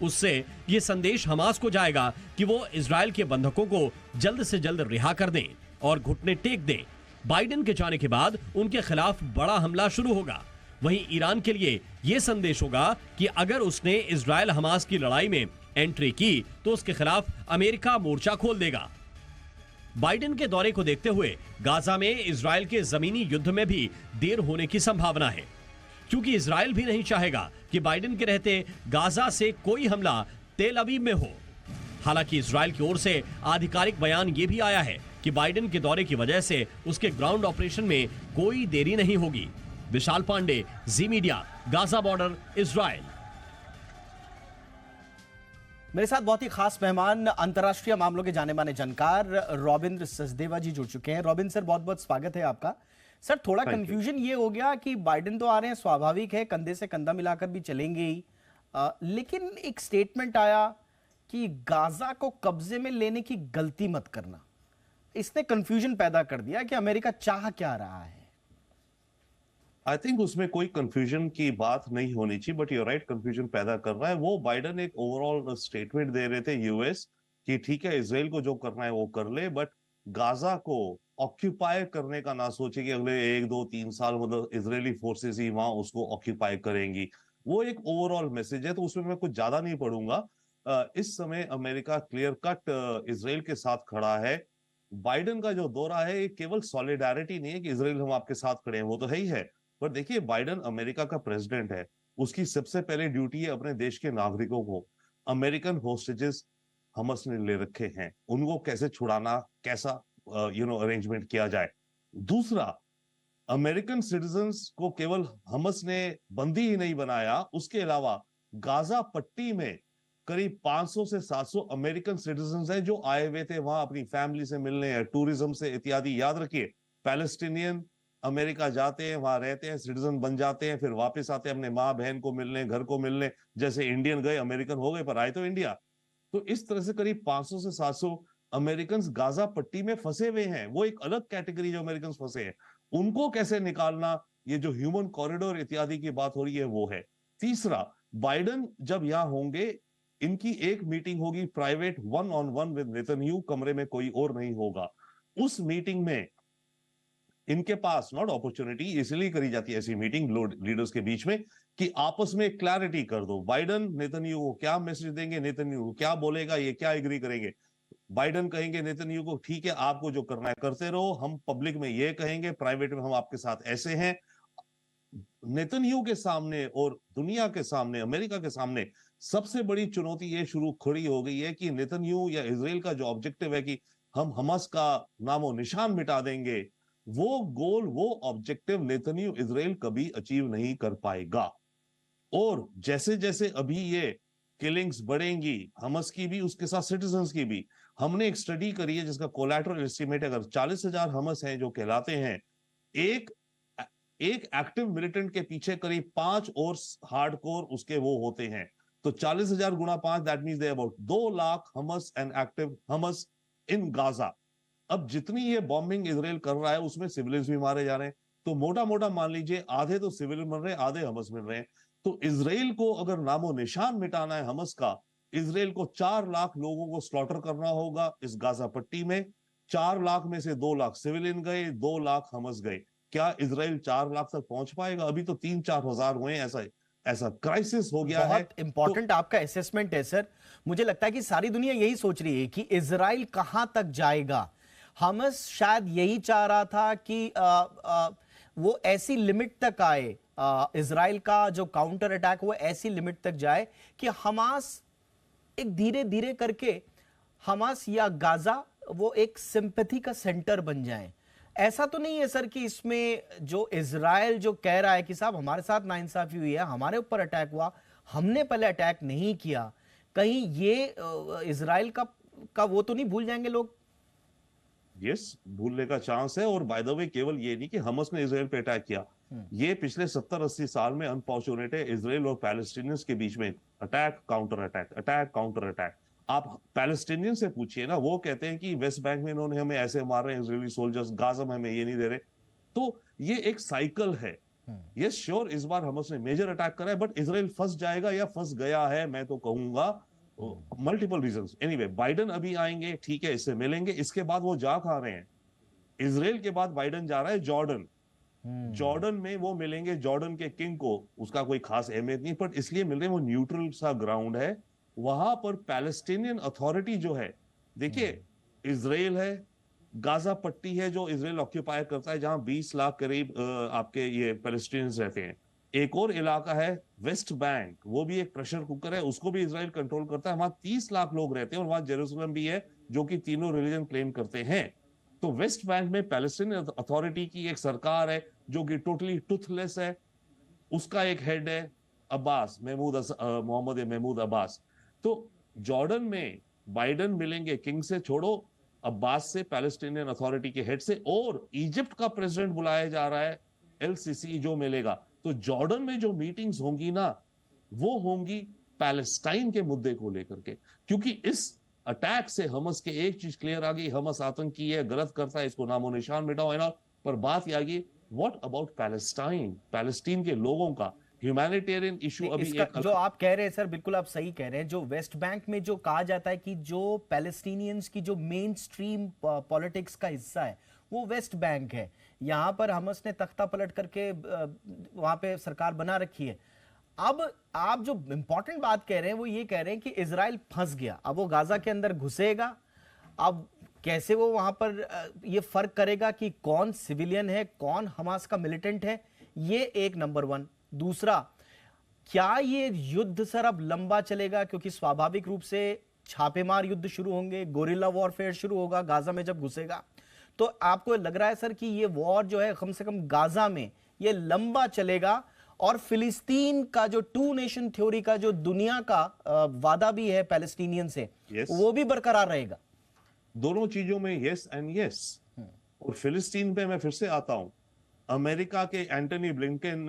Speaker 4: उससे यह संदेश हमास को जाएगा कि वो इजरायल के बंधकों को जल्द से जल्द रिहा कर दें और घुटने टेक दें। बाइडेन के जाने के बाद उनके खिलाफ बड़ा हमला शुरू होगा। वहीं ईरान के लिए यह संदेश होगा कि अगर उसने इजरायल हमास की लड़ाई में एंट्री की तो उसके खिलाफ अमेरिका मोर्चा खोल देगा। बाइडेन के दौरे को देखते हुए गाजा में इजरायल के जमीनी युद्ध में भी देर होने की संभावना है, क्योंकि इजरायल भी नहीं चाहेगा कि बाइडेन के रहते गाजा से कोई हमला तेल अवीव में हो। हालांकि इजरायल की ओर से आधिकारिक बयान यह भी आया है कि बाइडेन के दौरे की वजह से उसके ग्राउंड ऑपरेशन में कोई देरी नहीं होगी। विशाल पांडे, जी मीडिया, गाजा बॉर्डर, इजरायल।
Speaker 1: मेरे साथ बहुत ही खास मेहमान अंतर्राष्ट्रीय मामलों के जाने माने जानकार रॉबिंद्र सचदेवा जी जुड़ चुके हैं। रॉबिन सर, बहुत बहुत स्वागत है आपका। सर, थोड़ा कंफ्यूजन ये हो गया कि बाइडेन तो आ रहे हैं, स्वाभाविक है, कंधे से कंधा मिलाकर भी चलेंगे ही, लेकिन एक स्टेटमेंट आया कि गाजा को कब्जे में लेने की गलती मत करना। इसने कंफ्यूजन पैदा कर दिया कि अमेरिका चाह क्या रहा है।
Speaker 7: आई थिंक उसमें कोई कंफ्यूजन की बात नहीं होनी चाहिए, बट यू राइट, कंफ्यूजन पैदा कर रहा है। वो बाइडेन एक ओवरऑल स्टेटमेंट दे रहे थे यूएस कि ठीक है, इजराइल को जो करना है वो कर ले, बट गाजा को ऑक्यूपाई करने का ना सोचे कि अगले 1, 2, 3 साल मतलब इजरायली फोर्सेस ही वहां उसको ऑक्यूपाई करेंगी। वो एक ओवरऑल मैसेज है, तो उसमें मैं कुछ ज्यादा नहीं पढ़ूंगा। इस समय अमेरिका क्लियर कट इजराइल के साथ खड़ा है। बाइडेन का जो दौरा है ये केवल सॉलिडारिटी नहीं है कि इजराइल हम आपके साथ खड़े हैं, वो तो है ही है, पर देखिए बाइडेन अमेरिका का प्रेसिडेंट है, उसकी सबसे पहले ड्यूटी है अपने देश के नागरिकों को, अमेरिकन होस्टेजेस हमस ने ले रखे हैं, उनको कैसे छुड़ाना, कैसा अरेंजमेंट किया जाए। दूसरा, अमेरिकन सिटीजन्स को केवल हमस ने बंदी ही नहीं बनाया, उसके अलावा गाजा पट्टी में करीब 500 से 700 अमेरिकन सिटीजन्स हैं जो आए हुए थे वहां अपनी फैमिली से मिलने या टूरिज्म से इत्यादि। याद रखिए, पैलेस्टीनियन अमेरिका जाते हैं, वहां रहते हैं, सिटीजन बन जाते हैं, फिर वापस आते हैं अपने माँ बहन को मिलने, घर को मिलने, जैसे इंडियन गए अमेरिकन हो गए पर आए तो इंडिया। तो इस तरह से करीब 500 से 700 अमेरिकन गाजा पट्टी में फंसे हुए हैं, वो एक अलग कैटेगरी जो अमेरिकन फंसे हैं, उनको कैसे निकालना, ये जो ह्यूमन कॉरिडोर इत्यादि की बात हो रही है वो है। तीसरा, बाइडेन जब यहां होंगे, इनकी एक मीटिंग होगी प्राइवेट 1-on-1 विद नेतन्याहू, कमरे में कोई और नहीं होगा। उस मीटिंग में इनके पास नॉट अपॉर्चुनिटी, इसलिए करी जाती है ऐसी मीटिंग लीडर्स के बीच में कि आपस में क्लैरिटी कर दो, बाइडेन नेतन्याहू को क्या मैसेज देंगे, नेतन्याहू क्या बोलेगा, ये क्या एग्री करेंगे। बाइडेन कहेंगे नेतन्याहू को ठीक है आपको जो करना है करते रहो, हम पब्लिक में ये कहेंगे, प्राइवेट में हम आपके साथ ऐसे हैं। नेतन्याहू के सामने और दुनिया के सामने, अमेरिका के सामने सबसे बड़ी चुनौती ये शुरू खड़ी हो गई है कि नेतन्याहू या इजराइल का जो ऑब्जेक्टिव है कि हम हमास का नामो निशान मिटा देंगे, वो गोल, वो ऑब्जेक्टिव नेतन्याहू इजराइल कभी अचीव नहीं कर पाएगा। और जैसे जैसे अभी ये किलिंग्स बढ़ेंगी, हमास की भी, उसके साथ सिटीजन्स की भी, हमने एक स्टडी करी है जिसका कोलैटरल एस्टिमेट, अगर 40,000 हमास हैं जो कहलाते हैं, एक एक्टिव मिलिटेंट के पीछे करीब 5 और हार्डकोर उसके वो होते हैं, तो 40,000 गुणा 5, that means they about 2 lakh Hamas and active Hamas in Gaza. अब जितनी ये बॉम्बिंग इजराइल कर रहा है उसमें सिविलियंस भी मारे जा रहे हैं, तो मोटा मोटा मान लीजिए आधे तो सिविलियन मर रहे हैं, आधे हमास मिल रहे हैं। तो इजराइल को अगर नामो निशान मिटाना है हमास का, इजराइल को 4 लाख लोगों को स्लॉटर करना होगा इस गाजा पट्टी में। 4 लाख में से 2 लाख सिविलियन गए, 2 लाख हमास गए। क्या इजराइल 4 लाख तक पहुंच पाएगा? अभी तो 3-4 हजार हुए हैं, ऐसा क्राइसिस हो गया है।
Speaker 1: बहुत इंपॉर्टेंट आपका असेसमेंट है सर। मुझे लगता है कि सारी दुनिया यही सोच रही है कि इजराइल कहां तक जाएगा। हमास शायद यही चाह रहा था कि वो ऐसी लिमिट तक आए, इजराइल का जो काउंटर अटैक वो ऐसी लिमिट तक जाए कि हमास एक धीरे धीरे करके, हमास या गाजा वो एक सिंपैथी का सेंटर बन जाए। ऐसा तो नहीं है सर कि इसमें जो इजराइल जो कह रहा है कि साहब हमारे साथ नाइंसाफी हुई है, हमारे ऊपर अटैक हुआ, हमने पहले अटैक नहीं किया, कहीं ये इजराइल का वो तो नहीं भूल जाएंगे लोग?
Speaker 7: यस, भूलने का चांस है। और बाय द वे केवल ये नहीं कि हमास ने इजराइल पे अटैक किया, ये पिछले 70-80 साल में अनफॉर्चुनेट है इजराइल और पैलेस्टीनियंस के बीच में attack counter attack, attack counter attack. आप पैलेस्टीनियन से पूछिए ना, वो कहते हैं कि वेस्ट बैंक में इन्होंने हमें ऐसे मार रहे हैं इजरायली सोल्जर्स, गाजा में हमें ये नहीं दे रहे। तो ये एक साइकिल है। यस श्योर, इस बार हमास ने मेजर अटैक करा है, बट इजराइल फंस जाएगा या फंस गया है, मैं तो कहूंगा मल्टीपल रीजंस। एनीवे, बाइडेन अभी आएंगे, ठीक है, इससे मिलेंगे, इसके बाद वो जा खा रहे हैं, इजराइल के बाद बाइडेन जा रहा है जॉर्डन। जॉर्डन में वो मिलेंगे जॉर्डन के किंग को, उसका कोई खास अहमियत नहीं, बट इसलिए मिल रहे हैं, वो न्यूट्रल सा ग्राउंड है। वहां पर पैलेस्टीनियन अथॉरिटी जो है, देखिए इजराइल है, गाजा पट्टी है जो इजराइल ऑक्यूपाई करता है, जहां 20 लाख करीब आपके ये पैलेस्टीनियंस रहते हैं। एक और इलाका है वेस्ट बैंक, वो भी एक प्रेशर कुकर है, उसको भी इजराइल कंट्रोल करता है, वहां 30 लाख लोग रहते हैं, और वहां जेरूसलम भी है जो कि तीनों रिलीजन क्लेम करते हैं। तो वेस्ट बैंक में पैलेस्टीनियन अथॉरिटी की एक सरकार है जो कि टोटली टूथलेस है, उसका एक हेड है अब्बास, मोहम्मद महमूद अब्बास। तो जॉर्डन में बाइडेन मिलेंगे किंग से, छोड़ो अब्बास से, पैलेस्टीनियन अथॉरिटी के हेड से, और इजिप्ट का प्रेसिडेंट बुलाया जा रहा है एल-सीसी जो मिलेगा। तो जॉर्डन में जो मीटिंग्स होंगी ना, वो होंगी पैलेस्टाइन के मुद्दे को लेकर के, क्योंकि इस अटैक से हमास के एक चीज क्लियर आ गई, हमास आतंकी है, गलत करता है, इसको नामो निशान मिटाओ है ना। पर बात आ गई, व्हाट अबाउट पैलेस्टाइन, पैलेस्टीन के लोगों का ह्यूमैनिटेरियन इशू अभी एक
Speaker 1: जो आप कह रहे हैं सर, बिल्कुल आप सही कह रहे हैं। जो वेस्ट बैंक में जो कहा जाता है कि जो पैलेस्टीनियंस की जो मेन स्ट्रीम पॉलिटिक्स का हिस्सा है वो वेस्ट बैंक है, यहाँ पर हमास ने तख्ता पलट करके वहां पे सरकार बना रखी है। अब आप जो इंपॉर्टेंट बात कह रहे हैं वो ये कह रहे हैं कि इजराइल फंस गया, अब वो गाजा के अंदर घुसेगा, अब कैसे वो वहां पर ये फर्क करेगा कि कौन सिविलियन है, कौन हमास का मिलिटेंट है, ये एक नंबर 1। दूसरा, क्या ये युद्ध सर अब लंबा चलेगा, क्योंकि स्वाभाविक रूप से छापेमार युद्ध शुरू होंगे, गोरिल्ला वॉरफेयर शुरू होगा गाजा में जब घुसेगा। तो आपको लग रहा है सर कि ये वॉर जो है कम से कम गाजा में ये लंबा चलेगा, और फिलिस्तीन का जो 2 नेशन थ्योरी का जो दुनिया का वादा भी है पैलेस्टीनियन से, वो भी बरकरार रहेगा?
Speaker 7: दोनों चीजों में यस एंड यस। और फिलिस्तीन पे मैं फिर से आता हूं, अमेरिका के एंटनी ब्लिंकन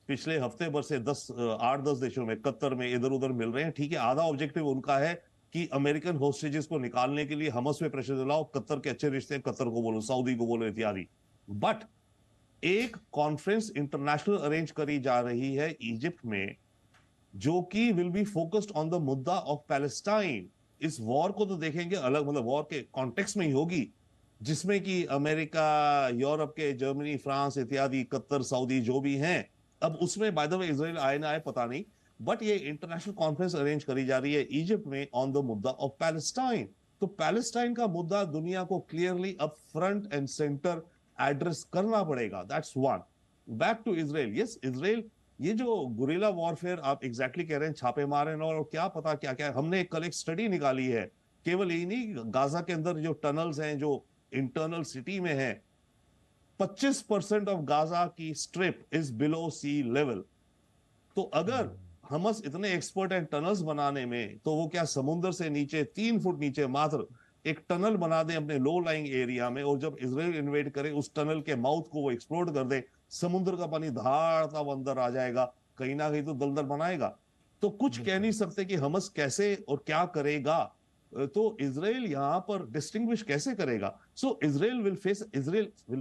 Speaker 7: पिछले हफ्ते भर से 8-10 देशों में, कतर में इधर उधर मिल रहे हैं। ठीक है, आधा ऑब्जेक्टिव उनका है कि अमेरिकन होस्टेजेस को निकालने के लिए हमास पे प्रेशर दिलाओ, कतर के अच्छे रिश्ते, कतर को बोलो, सऊदी को बोलो इत्यादि। बट एक कॉन्फ्रेंस इंटरनेशनल अरेंज करी जा रही है इजिप्ट में, जो कि will be focused on the मुद्दा ऑफ पैलेस्टाइन। इस वॉर को तो देखेंगे अलग, मतलब वॉर के कॉन्टेक्स्ट में ही होगी, जिसमें कि अमेरिका, यूरोप के, जर्मनी, फ्रांस इत्यादि, कतर, सऊदी जो भी हैं। अब उसमें बाय द वे इजराइल आए ना आए पता नहीं, बट ये इंटरनेशनल कॉन्फ्रेंस अरेंज करी जा रही है इजिप्ट में ऑन द मुद्दा ऑफ पैलेस्टाइन। तो पैलेस्टाइन का मुद्दा दुनिया को क्लियरली अब फ्रंट एंड सेंटर एड्रेस करना पड़ेगा। That's one. Back to Israel. Yes, Israel ये जो गुरिल्ला वॉरफेयर आप एग्जैक्टली कह रहे हैं, छापे मारे और क्या पता क्या क्या। हमने कल एक स्टडी निकाली है, केवल यही नहीं, गाजा के अंदर जो टनल्स हैं जो इंटरनल सिटी में है, 25% ऑफ गाजा की strip is below sea level. तो अगर हमास इतने एक्सपर्ट हैं टनल्स बनाने में, तो वो क्या समुद्र से नीचे 3 फुट नीचे मात्र एक टनल बना दें अपने लो लाइंग एरिया में, और जब इजराइल इन्वेड करे उस टनल के माउथ को वो एक्सप्लोड कर दे, समुद्र का पानी धाड़ता वो अंदर आ जाएगा, कहीं ना कहीं तो दलदल बनाएगा। तो कुछ कह नहीं सकते कि हमास कैसे और क्या करेगा, तो इजराइल यहां पर डिस्टिंग्विश कैसे करेगा। So Israel will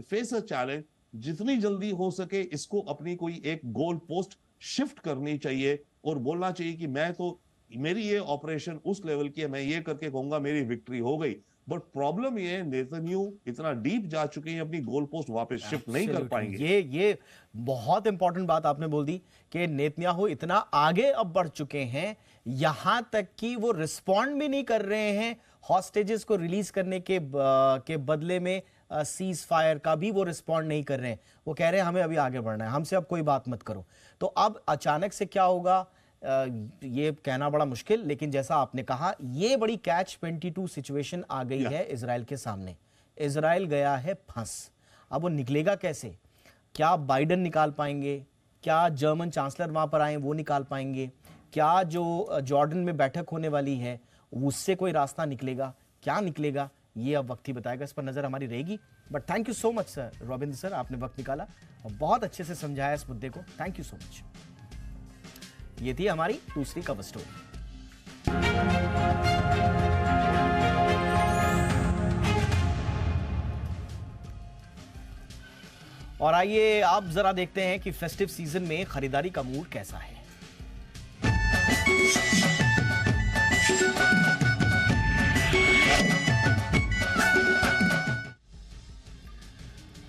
Speaker 7: face a challenge. जितनी जल्दी हो सके इसको अपनी कोई एक गोल पोस्ट शिफ्ट करनी चाहिए और बोलना चाहिए कि मैं तो, मेरी ये ऑपरेशन उस लेवल की है, मैं ये करके कहूंगा मेरी विक्ट्री हो गई। बट प्रॉब्लम ये है, नेतन्याहू इतना डीप जा चुके हैं, अपनी गोल पोस्ट वापस शिफ्ट नहीं कर पाएंगे।
Speaker 1: ये बहुत इंपॉर्टेंट बात आपने बोल दी कि नेतन्याहू इतना आगे अब बढ़ चुके हैं, यहां तक कि वो रिस्पॉन्ड भी नहीं कर रहे हैं हॉस्टेजेस को रिलीज करने के बदले में। सीज फायर का भी वो रिस्पॉन्ड नहीं कर रहे हैं। वो कह रहे हैं हमें अभी आगे बढ़ना है, हमसे अब कोई बात मत करो। तो अब अचानक से क्या होगा ये कहना बड़ा मुश्किल, लेकिन जैसा आपने कहा ये बड़ी कैच 22 सिचुएशन आ गई है इजराइल के सामने। इजराइल गया है फंस, अब वो निकलेगा कैसे? क्या बाइडन निकाल पाएंगे? क्या जर्मन चांसलर वहां पर आए वो निकाल पाएंगे? क्या जो जॉर्डन में बैठक होने वाली है उससे कोई रास्ता निकलेगा? क्या निकलेगा ये अब वक्त ही बताएगा, इस पर नजर हमारी रहेगी। But thank you so much sir, Ravindra sir, आपने वक्त निकाला और बहुत अच्छे से समझाया इस मुद्दे को। Thank you so much. ये थी हमारी दूसरी कवर स्टोरी। और आइए आप जरा देखते हैं कि फेस्टिव सीजन में खरीदारी का मूड कैसा है।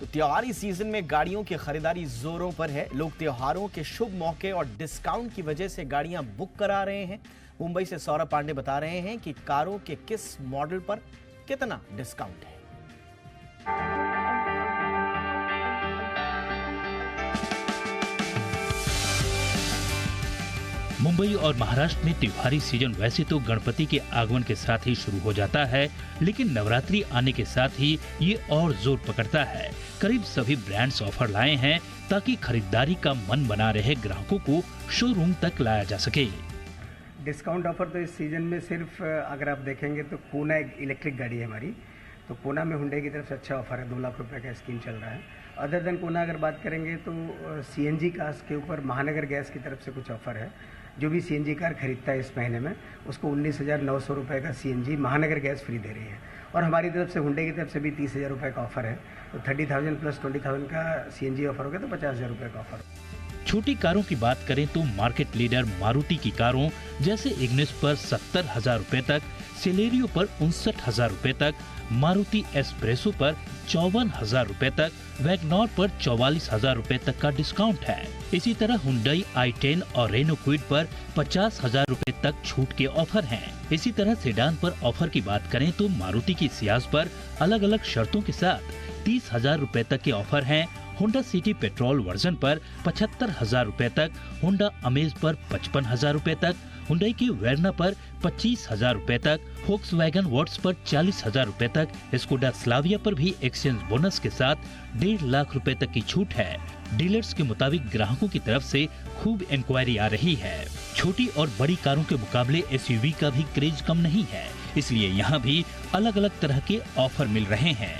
Speaker 1: तो त्योहारी सीजन में गाड़ियों की खरीदारी जोरों पर है। लोग त्योहारों के शुभ मौके और डिस्काउंट की वजह से गाड़ियां बुक करा रहे हैं। मुंबई से सौरभ पांडे बता रहे हैं कि कारों के किस मॉडल पर कितना डिस्काउंट है।
Speaker 8: मुंबई और महाराष्ट्र में त्योहारी सीजन वैसे तो गणपति के आगमन के साथ ही शुरू हो जाता है, लेकिन नवरात्रि आने के साथ ही ये और जोर पकड़ता है। करीब सभी ब्रांड्स ऑफर लाए हैं ताकि खरीदारी का मन बना रहे ग्राहकों को शोरूम तक लाया जा सके।
Speaker 9: डिस्काउंट ऑफर तो इस सीजन में सिर्फ अगर आप देखेंगे तो पूना एक इलेक्ट्रिक गाड़ी है हमारी, तो पूना में हुंडई की तरफ से अच्छा ऑफर है, 2 लाख रुपए का स्कीम चल रहा है। अदर देन पूना अगर बात करेंगे तो सीएनजी कार्स के ऊपर महानगर गैस की तरफ से कुछ ऑफर है। जो भी सीएनजी कार खरीदता है इस महीने में उसको 19,900 रुपये का सीएनजी महानगर गैस फ्री दे रही है। और हमारी तरफ से हुंडई की तरफ से भी 30,000 रुपये का ऑफर है। तो 30,000 प्लस 20,000 का सीएनजी ऑफर हो गया तो 50,000 रुपये का ऑफर।
Speaker 8: छोटी कारों की बात करें तो मार्केट लीडर मारुति की कारों जैसे इग्निस पर 70,000 रुपए तक, सेलेरियो पर 59,000 रुपए तक, मारुति एस्प्रेसो पर 54,000 रुपए तक, वैगनॉर पर 44,000 रुपए तक का डिस्काउंट है। इसी तरह हुंडई i10 और रेनो क्विड पर 50,000 रुपए तक छूट के ऑफर हैं। इसी तरह सेडान पर ऑफर की बात करें तो मारुति की सियाज पर अलग अलग शर्तों के साथ 30,000 रुपए तक के ऑफर हैं। होंडा सिटी पेट्रोल वर्जन पर 75,000 रुपए तक, होंडा अमेज पर 55,000 रुपए तक, हुंडई की वेरना पर 25,000 रुपए तक, फोक्सवैगन वर्ड्स पर 40,000 रुपए तक, स्कोडा स्लाविया पर भी एक्सचेंज बोनस के साथ 1.5 लाख रुपए तक की छूट है। डीलर्स के मुताबिक ग्राहकों की तरफ से खूब इंक्वायरी आ रही है। छोटी और बड़ी कारों के मुकाबले एसयूवी का भी क्रेज कम नहीं है, इसलिए यहाँ भी अलग अलग तरह के ऑफर मिल रहे हैं।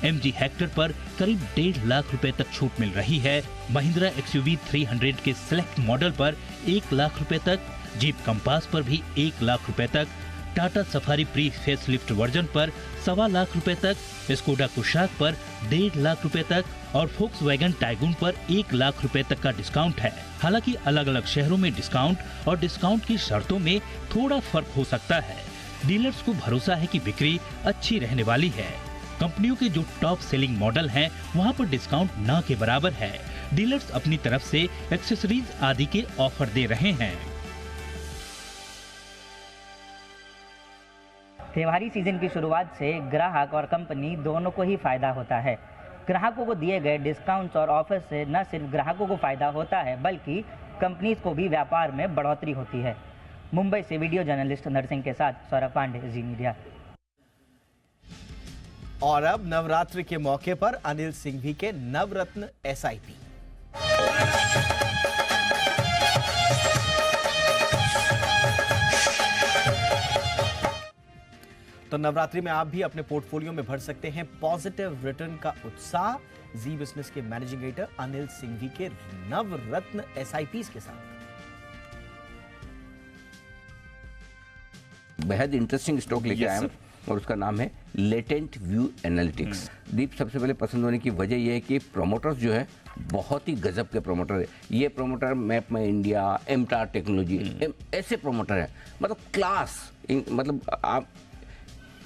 Speaker 8: MG हेक्टर पर करीब 1.5 लाख रुपए तक छूट मिल रही है। महिंद्रा XUV 300 के सिलेक्ट मॉडल पर 1 लाख रुपए तक, जीप कंपास पर भी 1 लाख रुपए तक, Tata safari pre facelift version पर 1.25 लाख रुपए तक, स्कोडा कुशाक पर 1.5 लाख रुपए तक और फोक्सवैगन टाइगून पर 1 लाख रुपए तक का डिस्काउंट है। हालांकि अलग अलग शहरों में डिस्काउंट और डिस्काउंट की शर्तों में थोड़ा फर्क हो सकता है। डीलर्स को भरोसा है कि बिक्री अच्छी रहने वाली है। कंपनियों के जो टॉप सेलिंग मॉडल हैं, वहां पर डिस्काउंट न के बराबर है। डीलर्स अपनी तरफ से एक्सेसरीज आदि के ऑफर दे रहे हैं।
Speaker 10: त्योहारी सीजन की शुरुआत से ग्राहक और कंपनी दोनों को ही फायदा होता है। ग्राहकों को दिए गए डिस्काउंट्स और ऑफर से न सिर्फ ग्राहकों को फायदा होता है, बल्कि कंपनीज को भी व्यापार में बढ़ोतरी होती है। मुंबई से वीडियो जर्नलिस्ट नरसिंह के साथ सौरभ पांडे, जी मीडिया।
Speaker 1: और अब नवरात्र के मौके पर अनिल सिंघवी के नवरत्न SIP। तो नवरात्रि में आप भी अपने पोर्टफोलियो में भर सकते हैं पॉजिटिव रिटर्न का उत्साह जी बिजनेस के मैनेजिंग एडिटर अनिल सिंघवी के नवरत्न SIPs के साथ।
Speaker 11: बेहद इंटरेस्टिंग स्टॉक लेके आया हूं और उसका नाम है लेटेंट व्यू एनालिटिक्स। दीप, सबसे पहले पसंद होने की वजह यह है कि प्रोमोटर्स जो है बहुत ही गजब के प्रोमोटर है। ये प्रोमोटर मैप में इंडिया, एमटार टेक्नोलॉजी, ऐसे प्रोमोटर है, मतलब क्लास। मतलब आप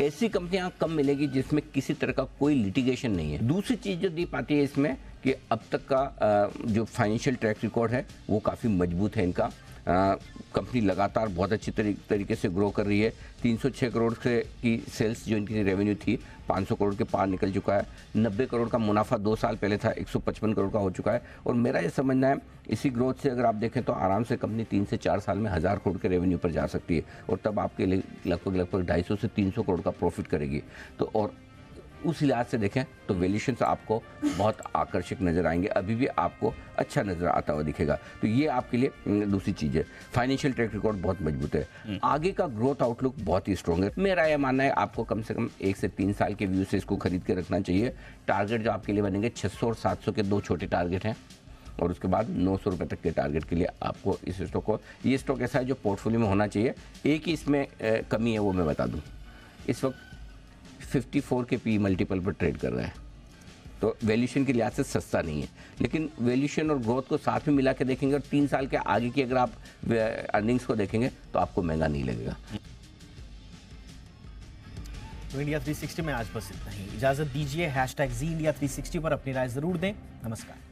Speaker 11: ऐसी कंपनियां कम मिलेगी जिसमें किसी तरह का कोई लिटिगेशन नहीं है। दूसरी चीज जो दीप आती है इसमें कि अब तक का जो फाइनेंशियल ट्रैक रिकॉर्ड है वो काफ़ी मजबूत है इनका। कंपनी लगातार बहुत अच्छी तरीके से ग्रो कर रही है। 306 करोड़ से की सेल्स जो इनकी रेवेन्यू थी 500 करोड़ के पार निकल चुका है। 90 करोड़ का मुनाफा 2 साल पहले था, 155 करोड़ का हो चुका है। और मेरा ये समझना है इसी ग्रोथ से अगर आप देखें तो आराम से कंपनी 3 से 4 साल में 1000 करोड़ के रेवेन्यू पर जा सकती है और तब आपके लिए लगभग 250 से 300 करोड़ का प्रॉफिट करेगी। तो और उस लिहाज से देखें तो वैल्यूएशन आपको बहुत आकर्षक नजर आएंगे, अभी भी आपको अच्छा नजर आता हुआ दिखेगा। तो ये आपके लिए दूसरी चीज है। फाइनेंशियल ट्रैक रिकॉर्ड बहुत मजबूत है, आगे का ग्रोथ आउटलुक बहुत ही स्ट्रॉन्ग है। मेरा यह मानना है आपको कम से कम 1 से 3 साल के व्यू से इसको खरीद के रखना चाहिए। टारगेट जो आपके लिए बनेंगे 600 और 700 के 2 छोटे टारगेट हैं और उसके बाद 900 रुपए तक के टारगेट के लिए आपको इस स्टॉक को, ये स्टॉक ऐसा है जो पोर्टफोलियो में होना चाहिए। एक ही इसमें कमी है वो मैं बता दूं, इस वक्त 54 के पी मल्टीपल पर ट्रेड कर रहा है, तो वैल्यूएशन के लिहाज से सस्ता नहीं है। लेकिन वैल्यूएशन और ग्रोथ को साथ में मिला के देखेंगे और 3 साल के आगे की अगर आप अर्निंग्स को देखेंगे तो आपको महंगा नहीं लगेगा।
Speaker 1: तो इंडिया 360 में आज बस इतना ही। इजाजत दीजिए। #ZIndia360 पर अपनी राय जरूर दें। नमस्कार।